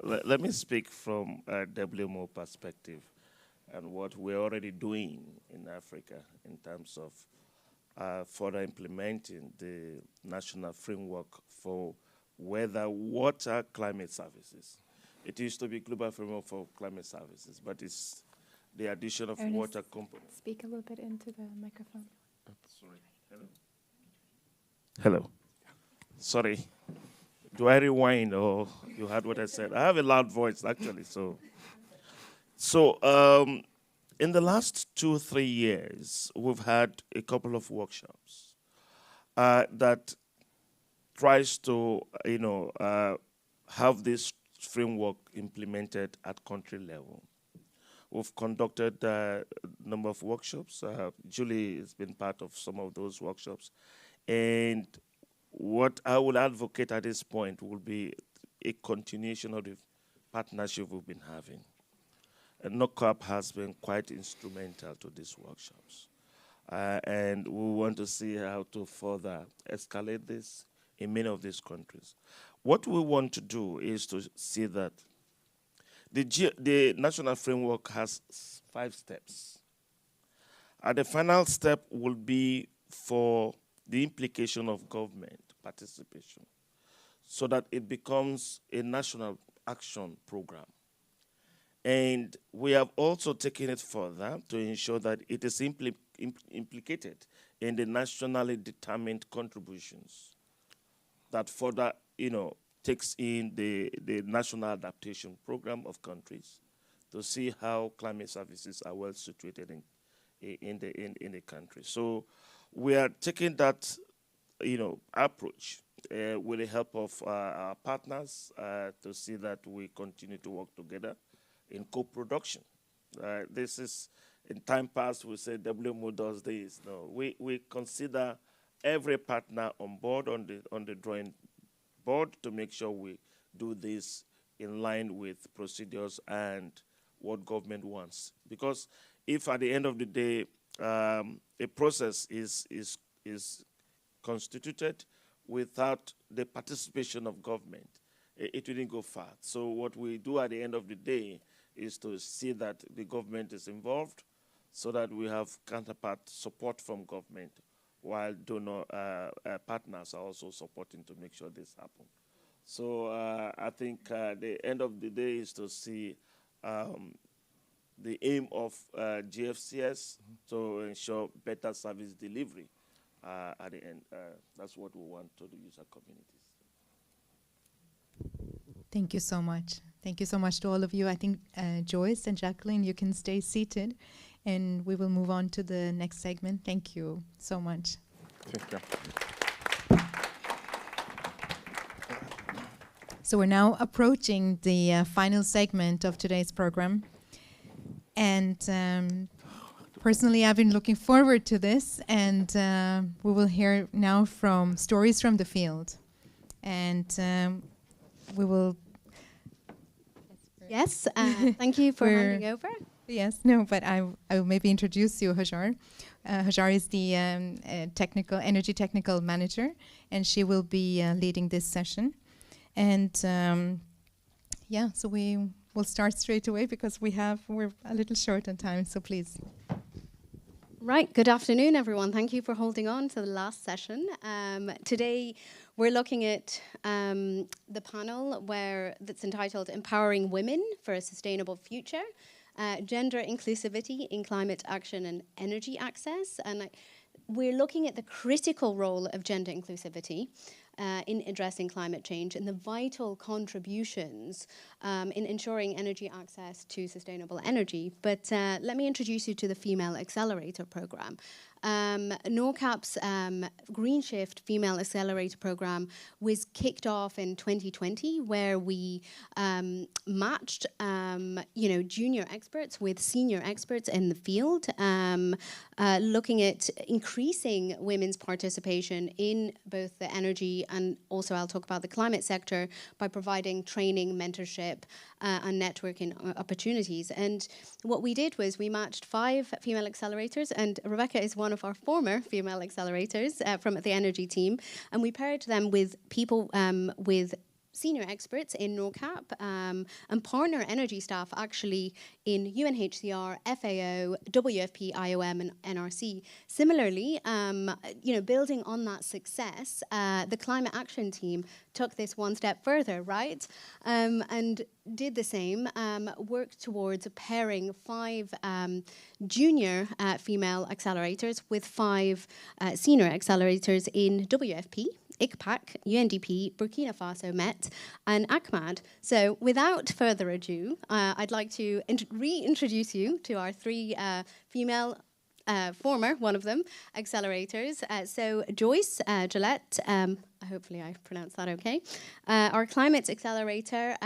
let me speak from a WMO perspective and what we're already doing in Africa in terms of further implementing the national framework for weather, water, climate services. It used to be Global Framework for Climate Services, but it's the addition of Ernest, water components. Speak a little bit into the microphone. Sorry. Hello. Sorry. Do I rewind or you heard what I said? I have a loud voice, actually. So in the last 2-3 years, we've had a couple of workshops that tries to, have this framework implemented at country level. We've conducted a number of workshops. Julie has been part of some of those workshops. And what I will advocate at this point will be a continuation of the partnership we've been having. NORCAP has been quite instrumental to these workshops. And we want to see how to further escalate this in many of these countries. What we want to do is to see that the national framework has 5 steps. The final step will be for the implication of government participation so that it becomes a national action program. And we have also taken it further to ensure that it is implicated in the nationally determined contributions that further, takes in the national adaptation program of countries to see how climate services are well situated in the country. So we are taking that, approach with the help of our partners to see that we continue to work together in co-production. This is, in time past, we said WMO does this. No, we consider every partner on board on the drawing board to make sure we do this in line with procedures and what government wants. Because if at the end of the day a process is constituted without the participation of government, it wouldn't go far. So what we do at the end of the day is to see that the government is involved so that we have counterpart support from government while donor partners are also supporting to make sure this happens. So I think the end of the day is to see the aim of GFCS to ensure better service delivery at the end. That's what we want to the user communities. Thank you so much. Thank you so much to all of you. I think Joyce and Jacqueline, you can stay seated and we will move on to the next segment. Thank you so much. Thank you. So we're now approaching the final segment of today's program. And personally, I've been looking forward to this, and we will hear now from stories from the field. And we will... Yes, thank you for handing over. Yes, no, but I will maybe introduce you, Hajar. Hajar is the energy technical manager, and she will be leading this session. And yeah, so we will start straight away because we're a little short on time, so please. Right, good afternoon, everyone. Thank you for holding on to the last session. Today, we're looking at the panel that's entitled Empowering Women for a Sustainable Future, Gender Inclusivity in Climate Action and Energy Access. And we're looking at the critical role of gender inclusivity in addressing climate change and the vital contributions in ensuring energy access to sustainable energy. But let me introduce you to the Female Accelerator Program. NORCAP's Green Shift Female Accelerator Program was kicked off in 2020, where we matched, junior experts with senior experts in the field, looking at increasing women's participation in both the energy and also I'll talk about the climate sector by providing training, mentorship, and networking opportunities. And what we did was we matched 5 female accelerators, and Rebeca is one of our former female accelerators from the energy team, and we paired them with people with senior experts in NORCAP and partner energy staff actually in UNHCR, FAO, WFP, IOM, and NRC. Similarly, building on that success, the climate action team took this one step further, right? And did the same, worked towards pairing 5 junior female accelerators with 5 senior accelerators in WFP, ICPAC, UNDP, Burkina Faso, MET, and ACMAD. So without further ado, I'd like to reintroduce you to our 3 female, former, one of them, accelerators. So Joyce Gillette, hopefully I pronounced that okay, our climate accelerator,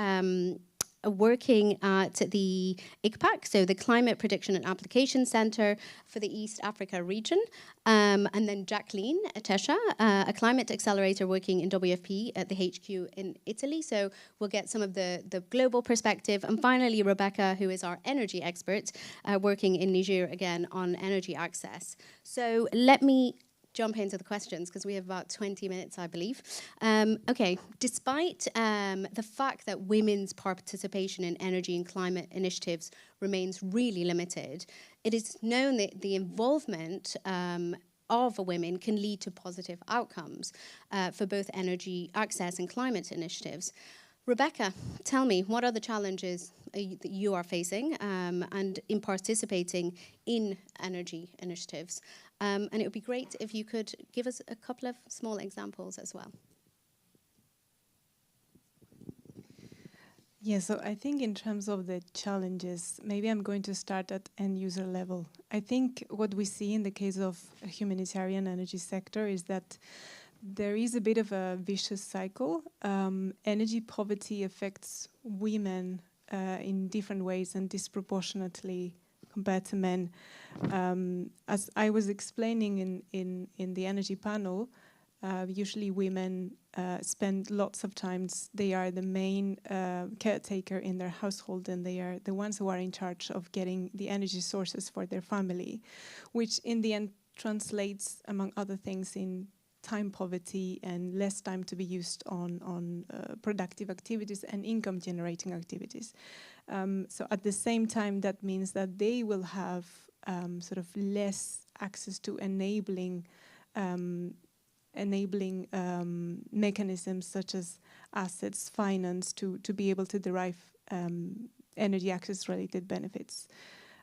working at the ICPAC, so the Climate Prediction and Application Centre for the East Africa region, and then Jacqueline Tesha, a climate accelerator working in WFP at the HQ in Italy, so we'll get some of the global perspective, and finally Rebeca, who is our energy expert, working in Niger again on energy access. So let me jump into the questions because we have about 20 minutes, I believe. Okay, despite the fact that women's participation in energy and climate initiatives remains really limited, it is known that the involvement of women can lead to positive outcomes for both energy access and climate initiatives. Rebeca, tell me, what are the challenges that you are facing and in participating in energy initiatives? And it would be great if you could give us a couple of small examples as well. Yeah, so I think in terms of the challenges, maybe I'm going to start at end user level. I think what we see in the case of a humanitarian energy sector is that there is a bit of a vicious cycle. Energy poverty affects women in different ways and disproportionately compared to men. As I was explaining in the energy panel, usually women spend lots of times, they are the main caretaker in their household, and they are the ones who are in charge of getting the energy sources for their family, which in the end translates, among other things, in time poverty and less time to be used on productive activities and income generating activities. So at the same time, that means that they will have sort of less access to enabling mechanisms such as assets, finance, to be able to derive energy access related benefits.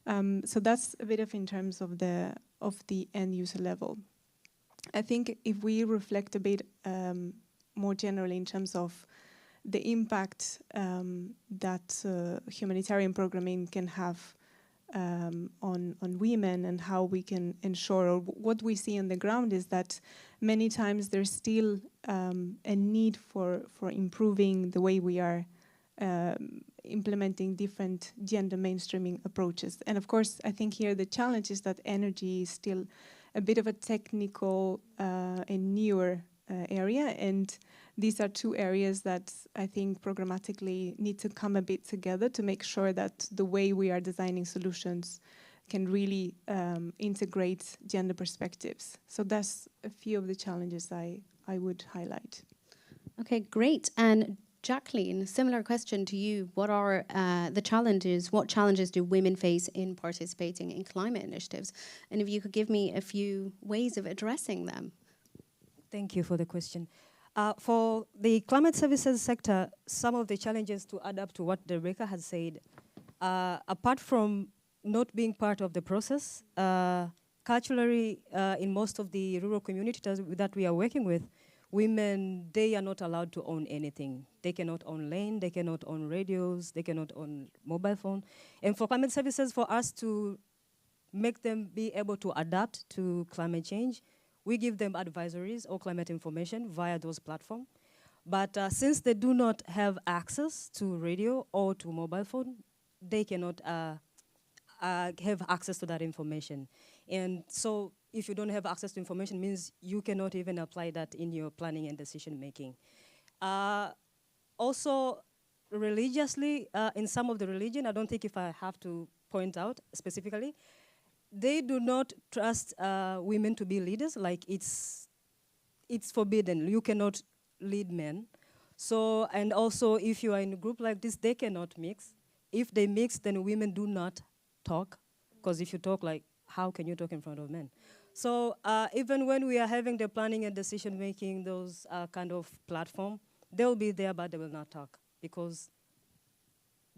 So that's a bit of in terms of the end user level. I think if we reflect a bit more generally in terms of the impact that humanitarian programming can have on women and how we can ensure, or what we see on the ground is that many times there's still a need for improving the way we are implementing different gender mainstreaming approaches. And of course, I think here the challenge is that energy is still a bit of a technical and newer area, and these are two areas that I think programmatically need to come a bit together to make sure that the way we are designing solutions can really integrate gender perspectives. So that's a few of the challenges I would highlight. Okay, great. And Jacqueline, similar question to you. What are the challenges? What challenges do women face in participating in climate initiatives? And if you could give me a few ways of addressing them. Thank you for the question. For the climate services sector, some of the challenges to adapt to what Rebeca has said, apart from not being part of the process, culturally, in most of the rural communities that we are working with, women, they are not allowed to own anything. They cannot own land, they cannot own radios, they cannot own mobile phone. And for climate services, for us to make them be able to adapt to climate change, we give them advisories or climate information via those platforms. But since they do not have access to radio or to mobile phone, they cannot have access to that information. And so if you don't have access to information, means you cannot even apply that in your planning and decision making. Also, religiously, in some of the religion, I don't think if I have to point out specifically, they do not trust women to be leaders. Like it's forbidden. You cannot lead men. So, and also if you are in a group like this, they cannot mix. If they mix, then women do not talk. Because if you talk, like, how can you talk in front of men? So even when we are having the planning and decision making, those kind of platform, they'll be there, but they will not talk because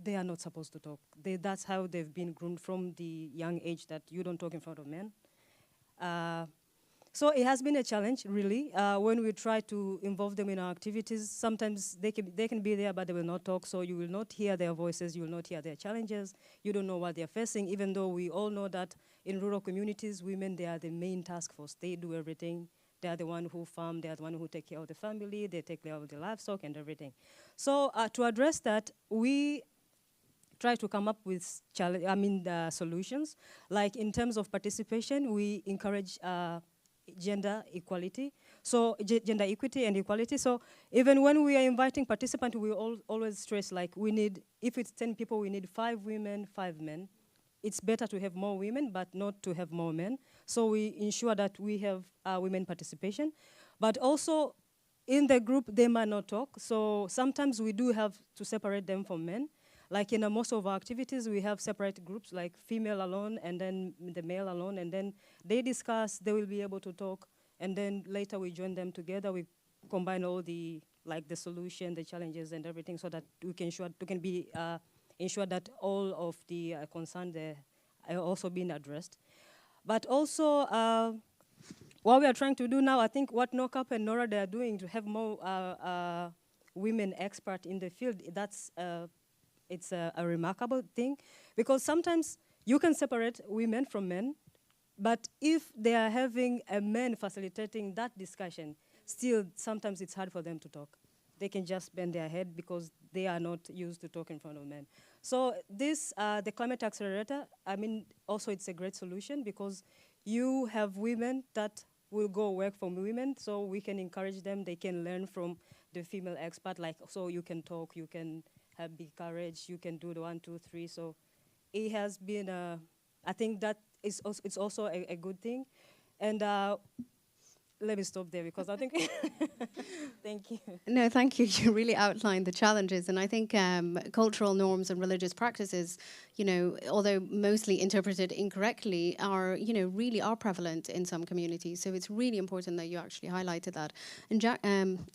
they are not supposed to talk. That's how they've been groomed from the young age, that you don't talk in front of men. So it has been a challenge, really. When we try to involve them in our activities, sometimes they can be there, but they will not talk, so you will not hear their voices, you will not hear their challenges, you don't know what they're facing, even though we all know that in rural communities, women, they are the main task force. They do everything. They are the one who farm, they are the one who take care of the family, they take care of the livestock and everything. So to address that, we try to come up with solutions. Like in terms of participation, we encourage gender equality, so gender equity and equality. So even when we are inviting participants, we always stress like we need, if it's 10 people, we need 5 women, 5 men. It's better to have more women, but not to have more men. So we ensure that we have women participation. But also in the group, they might not talk. So sometimes we do have to separate them from men. Like in most of our activities, we have separate groups, like female alone and then the male alone, and then they discuss, they will be able to talk, and then later we join them together, we combine all the, like the solution, the challenges and everything, so that we can ensure that all of the concerns are also being addressed. But also, what we are trying to do now, I think what NORCAP and Norad are doing to have more women experts in the field, that's it's a remarkable thing, because sometimes you can separate women from men, but if they are having a man facilitating that discussion, still sometimes it's hard for them to talk. They can just bend their head because they are not used to talk in front of men. So this, the Climate Accelerator, I mean, also it's a great solution because you have women that will go work for women, so we can encourage them, they can learn from the female expert, like, so you can talk, you can have big courage, you can do the 1, 2, 3. So it has been, I think that is also, it's also a good thing. And let me stop there because I think, thank you. No, thank you. You really outlined the challenges. And I think cultural norms and religious practices, you know, although mostly interpreted incorrectly, are, you know, really are prevalent in some communities. So it's really important that you actually highlighted that. And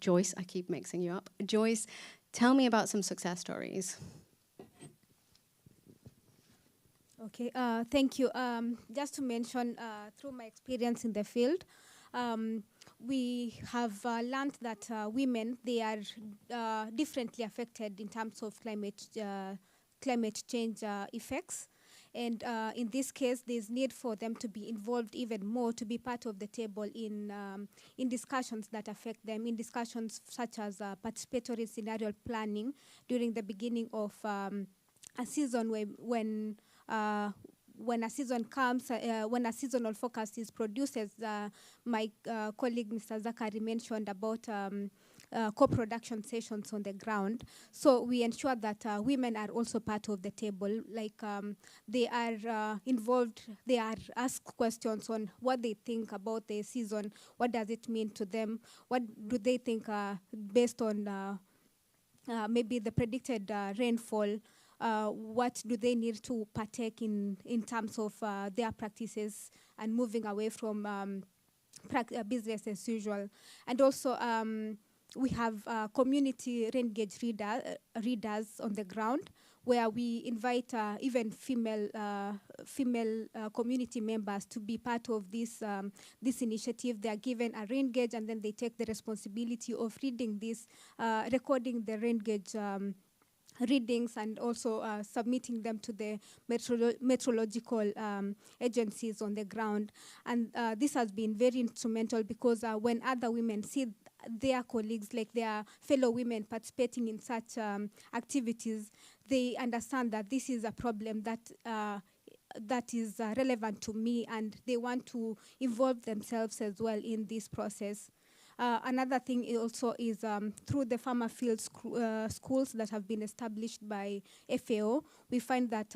Joyce, I keep mixing you up. Joyce, tell me about some success stories. Okay, thank you. Just to mention, through my experience in the field, we have learned that women, they are differently affected in terms of climate change effects. And in this case, there's need for them to be involved even more, to be part of the table in discussions that affect them, in discussions such as participatory scenario planning during the beginning of a season when a season comes, when a seasonal forecast is produced, as my colleague Mr. Zakari mentioned about co-production sessions on the ground. So we ensure that women are also part of the table, like they are involved, they are asked questions on what they think about the season, what does it mean to them, what do they think based on maybe the predicted rainfall, what do they need to partake in terms of their practices and moving away from business as usual. And also we have community re-engaged readers on the ground, where we invite even female community members to be part of this initiative. They are given a re-engage, and then they take the responsibility of reading this, recording the re-engage readings, and also submitting them to the meteorological agencies on the ground. And this has been very instrumental, because when other women see their colleagues, like their fellow women, participating in such activities, they understand that this is a problem that is relevant to me, and they want to involve themselves as well in this process. Another thing also is through the farmer field schools that have been established by FAO, we find that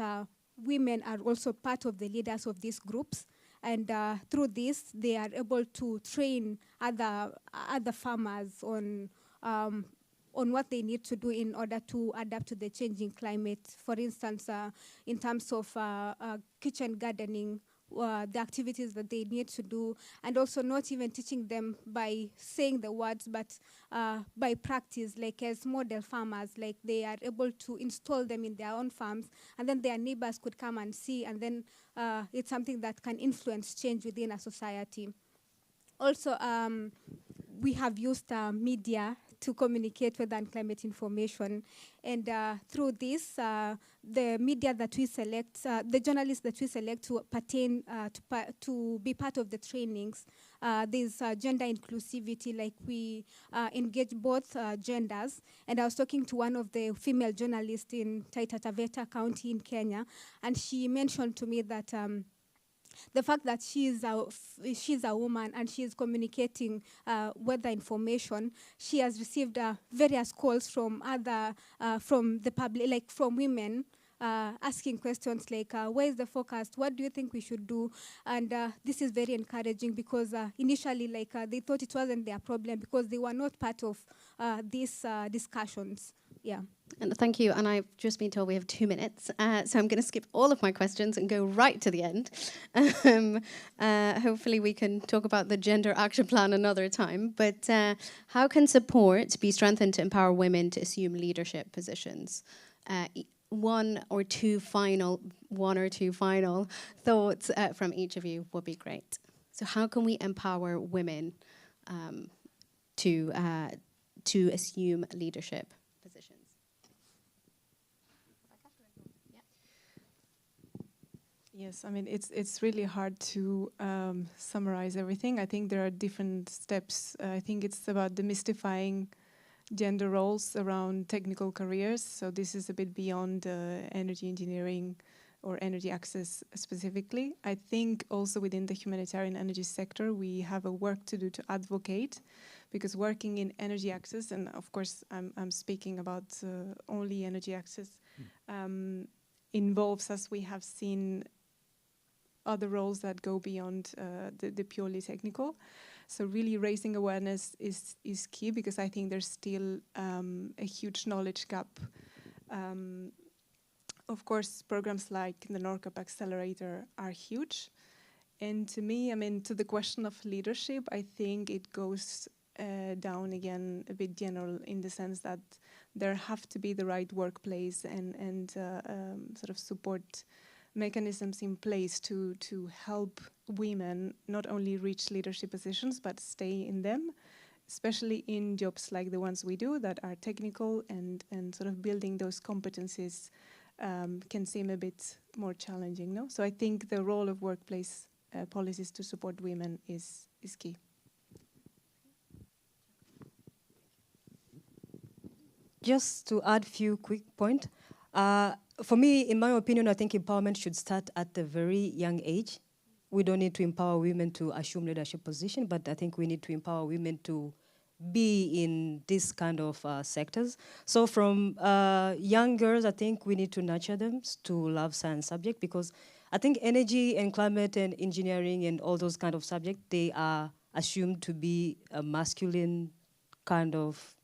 women are also part of the leaders of these groups. And through this, they are able to train other farmers on what they need to do in order to adapt to the changing climate. For instance, in terms of kitchen gardening, the activities that they need to do, and also not even teaching them by saying the words, but by practice, like as model farmers, like they are able to install them in their own farms, and then their neighbors could come and see, and then it's something that can influence change within a society. Also, we have used media to communicate weather and climate information. And through this, the media that we select, the journalists that we select to pertain to be part of the trainings, there's gender inclusivity, like we engage both genders. And I was talking to one of the female journalists in Taita Taveta County in Kenya, and she mentioned to me that the fact that she's a woman and she is communicating weather information, she has received various calls from from the public, like from women, asking questions like, where is the forecast? What do you think we should do? And this is very encouraging because initially, like, they thought it wasn't their problem because they were not part of these discussions. Yeah. And thank you. And I've just been told we have 2 minutes, so I'm going to skip all of my questions and go right to the end. Hopefully we can talk about the gender action plan another time. But how can support be strengthened to empower women to assume leadership positions? One or two final thoughts from each of you would be great. So how can we empower women to assume leadership positions? Yes, I mean, it's really hard to summarize everything. I think there are different steps. I think it's about demystifying gender roles around technical careers. So this is a bit beyond energy engineering or energy access specifically. I think also within the humanitarian energy sector, we have a work to do to advocate, because working in energy access, and of course I'm speaking about only energy access, involves, as we have seen, other roles that go beyond the purely technical. So really raising awareness is key, because I think there's still a huge knowledge gap. Of course, programs like the NORCAP Accelerator are huge. And to me, I mean, to the question of leadership, I think it goes down again a bit general, in the sense that there have to be the right workplace and sort of support mechanisms in place to help women not only reach leadership positions but stay in them, especially in jobs like the ones we do that are technical, and sort of building those competencies can seem a bit more challenging, no? So I think the role of workplace policies to support women is key. Just to add a few quick points. For me, in my opinion, I think empowerment should start at a very young age. We don't need to empower women to assume leadership position, but I think we need to empower women to be in this kind of sectors. So from young girls, I think we need to nurture them to love science subject, because I think energy and climate and engineering and all those kind of subjects, they are assumed to be a masculine kind of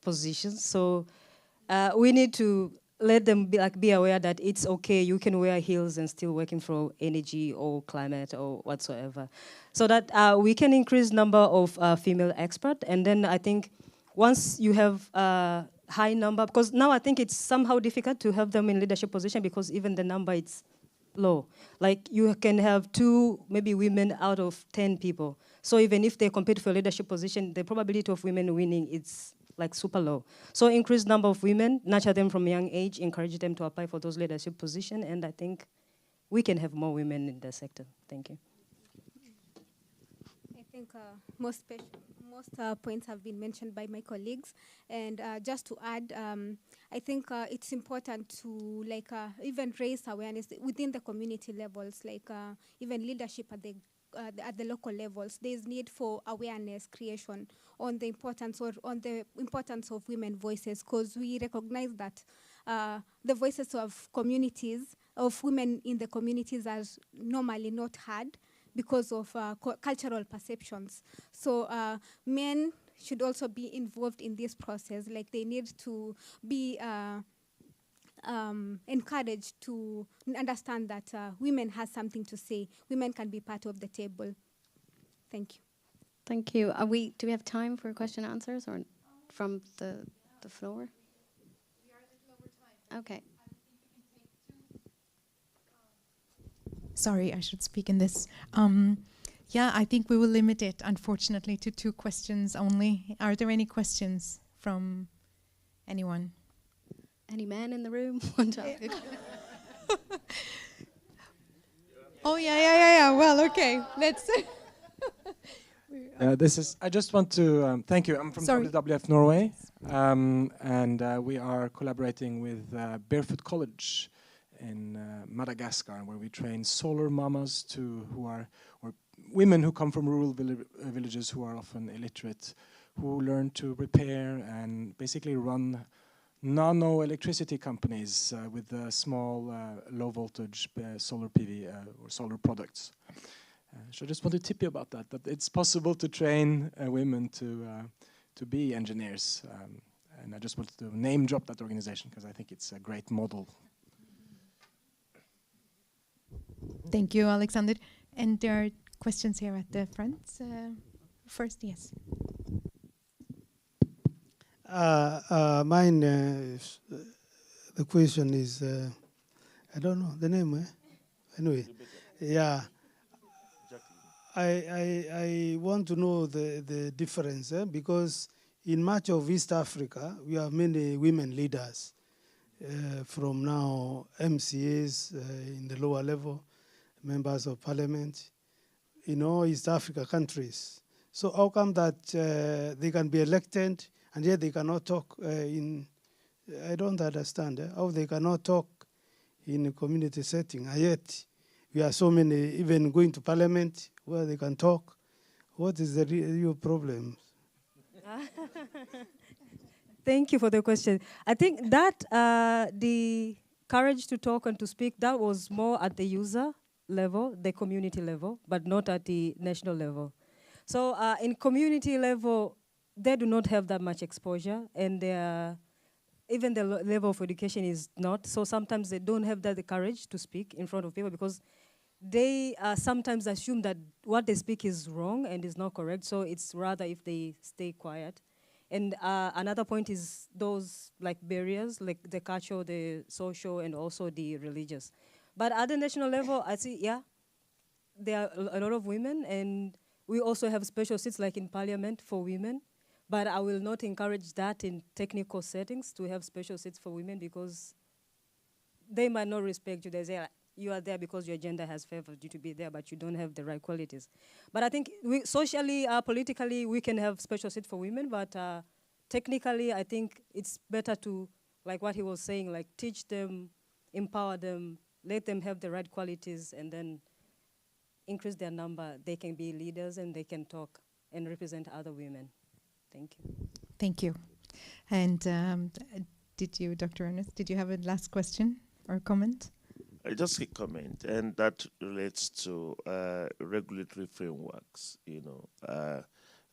positions. So we need to let them be aware that it's okay, you can wear heels and still working for energy or climate or whatsoever. So that we can increase number of female experts. And then I think once you have a high number, because now I think it's somehow difficult to have them in leadership position, because even the number is low. Like you can have 2 maybe women out of 10 people. So even if they compete for a leadership position, the probability of women winning is like super low. So increase number of women, nurture them from a young age, encourage them to apply for those leadership positions, and I think we can have more women in the sector. Thank you. I think most points have been mentioned by my colleagues, and just to add, I think it's important to even raise awareness within the community levels, even leadership at the local levels. There's need for awareness creation on the importance of women voices, because we recognize that the voices of communities, of women in the communities, are normally not heard because of cultural perceptions. So men should also be involved in this process. Like they need to be encouraged to understand that women has something to say. Women can be part of the table. Thank you. Thank you. Do we have time for question and answers, or from the floor? We are a little over time. Okay. Sorry, I should speak in this. Yeah, I think we will limit it, unfortunately, to 2 questions only. Are there any questions? from anyone? Any men in the room want to ask? Oh yeah. Well, okay. Let's. This is. I just want to thank you. I'm from WWF Norway, and we are collaborating with Barefoot College in Madagascar, where we train solar mamas who are women who come from rural villages who are often illiterate, who learn to repair and basically run nano electricity companies with small low voltage solar PV or solar products. So I just want to tip you about that it's possible to train women to be engineers. And I just wanted to name drop that organization because I think it's a great model. Thank you, Alexander. And there are questions here at the front. First, yes. Mine, the question is, I don't know the name. Anyway, yeah. I want to know the difference because in much of East Africa, we have many women leaders from now MCAs in the lower level, members of parliament, in all East Africa countries. So how come that they can be elected and yet they cannot talk I don't understand how they cannot talk in a community setting, and yet we are so many even going to parliament where they can talk. What is the real problem? Thank you for the question. I think that the courage to talk and to speak, that was more at the user level, the community level, but not at the national level. So in community level, they do not have that much exposure, and even the level of education is not. So sometimes they don't have the courage to speak in front of people because they sometimes assume that what they speak is wrong and is not correct. So it's rather if they stay quiet. And another point is those like barriers, like the cultural, the social, and also the religious. But at the national level, I see, yeah, there are a lot of women, and we also have special seats like in parliament for women. But I will not encourage that in technical settings to have special seats for women because they might not respect you. They say, you are there because your gender has favored you to be there, but you don't have the right qualities. But I think socially, politically, we can have special seats for women, but technically, I think it's better to, like what he was saying, like teach them, empower them, let them have the right qualities, and then increase their number. They can be leaders and they can talk and represent other women. Thank you. Thank you. And did you, Dr. Ernest, did you have a last question or comment? Just a comment, and that relates to regulatory frameworks.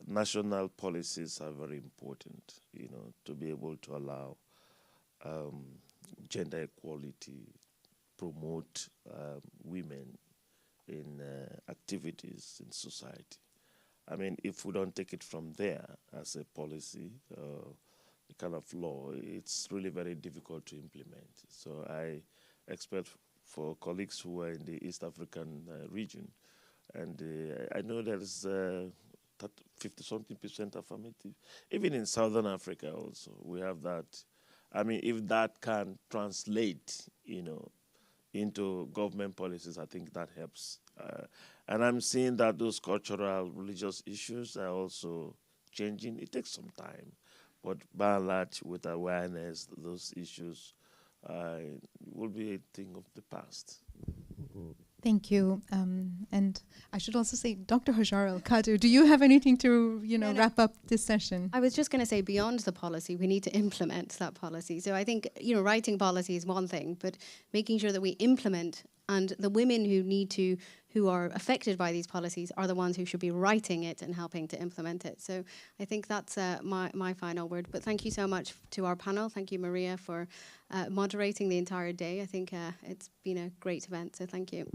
National policies are very important, to be able to allow gender equality, promote women in activities in society. I mean, if we don't take it from there as a policy, the kind of law, it's really very difficult to implement. So I expect for colleagues who are in the East African region, and I know there's 50-something% affirmative. Even in Southern Africa also, we have that. I mean, if that can translate, into government policies, I think that helps. And I'm seeing that those cultural, religious issues are also changing. It takes some time, but by and large, with awareness, those issues will be a thing of the past. Thank you. And I should also say, Dr. Hajar El-Kadu, do you have anything to wrap up this session? I was just going to say, beyond the policy, we need to implement that policy. So I think, writing policy is one thing, but making sure that we implement, and the women who are affected by these policies are the ones who should be writing it and helping to implement it. So I think that's my final word. But thank you so much to our panel. Thank you, Maria, for moderating the entire day. I think it's been a great event, so thank you.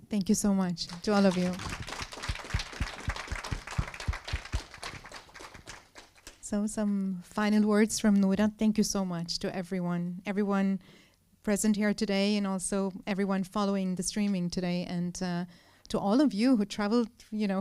Thank you so much to all of you. So some final words from Norad. Thank you so much to everyone present here today, and also everyone following the streaming today, and to all of you who traveled,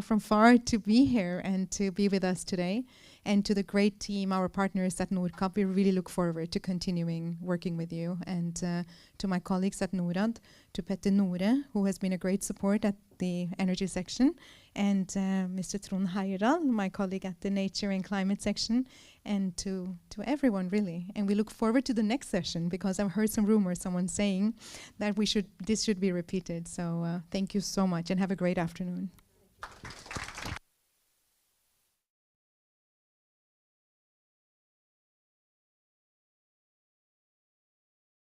from far to be here and to be with us today. And to the great team, our partners at NORCAP, we really look forward to continuing working with you. And to my colleagues at NORAD, to Petter Nore, who has been a great support at the energy section, and Mr. Trond Heyerdahl, my colleague at the nature and climate section, and to everyone really. And we look forward to the next session, because I've heard some rumors, someone saying that this should be repeated. So thank you so much and have a great afternoon.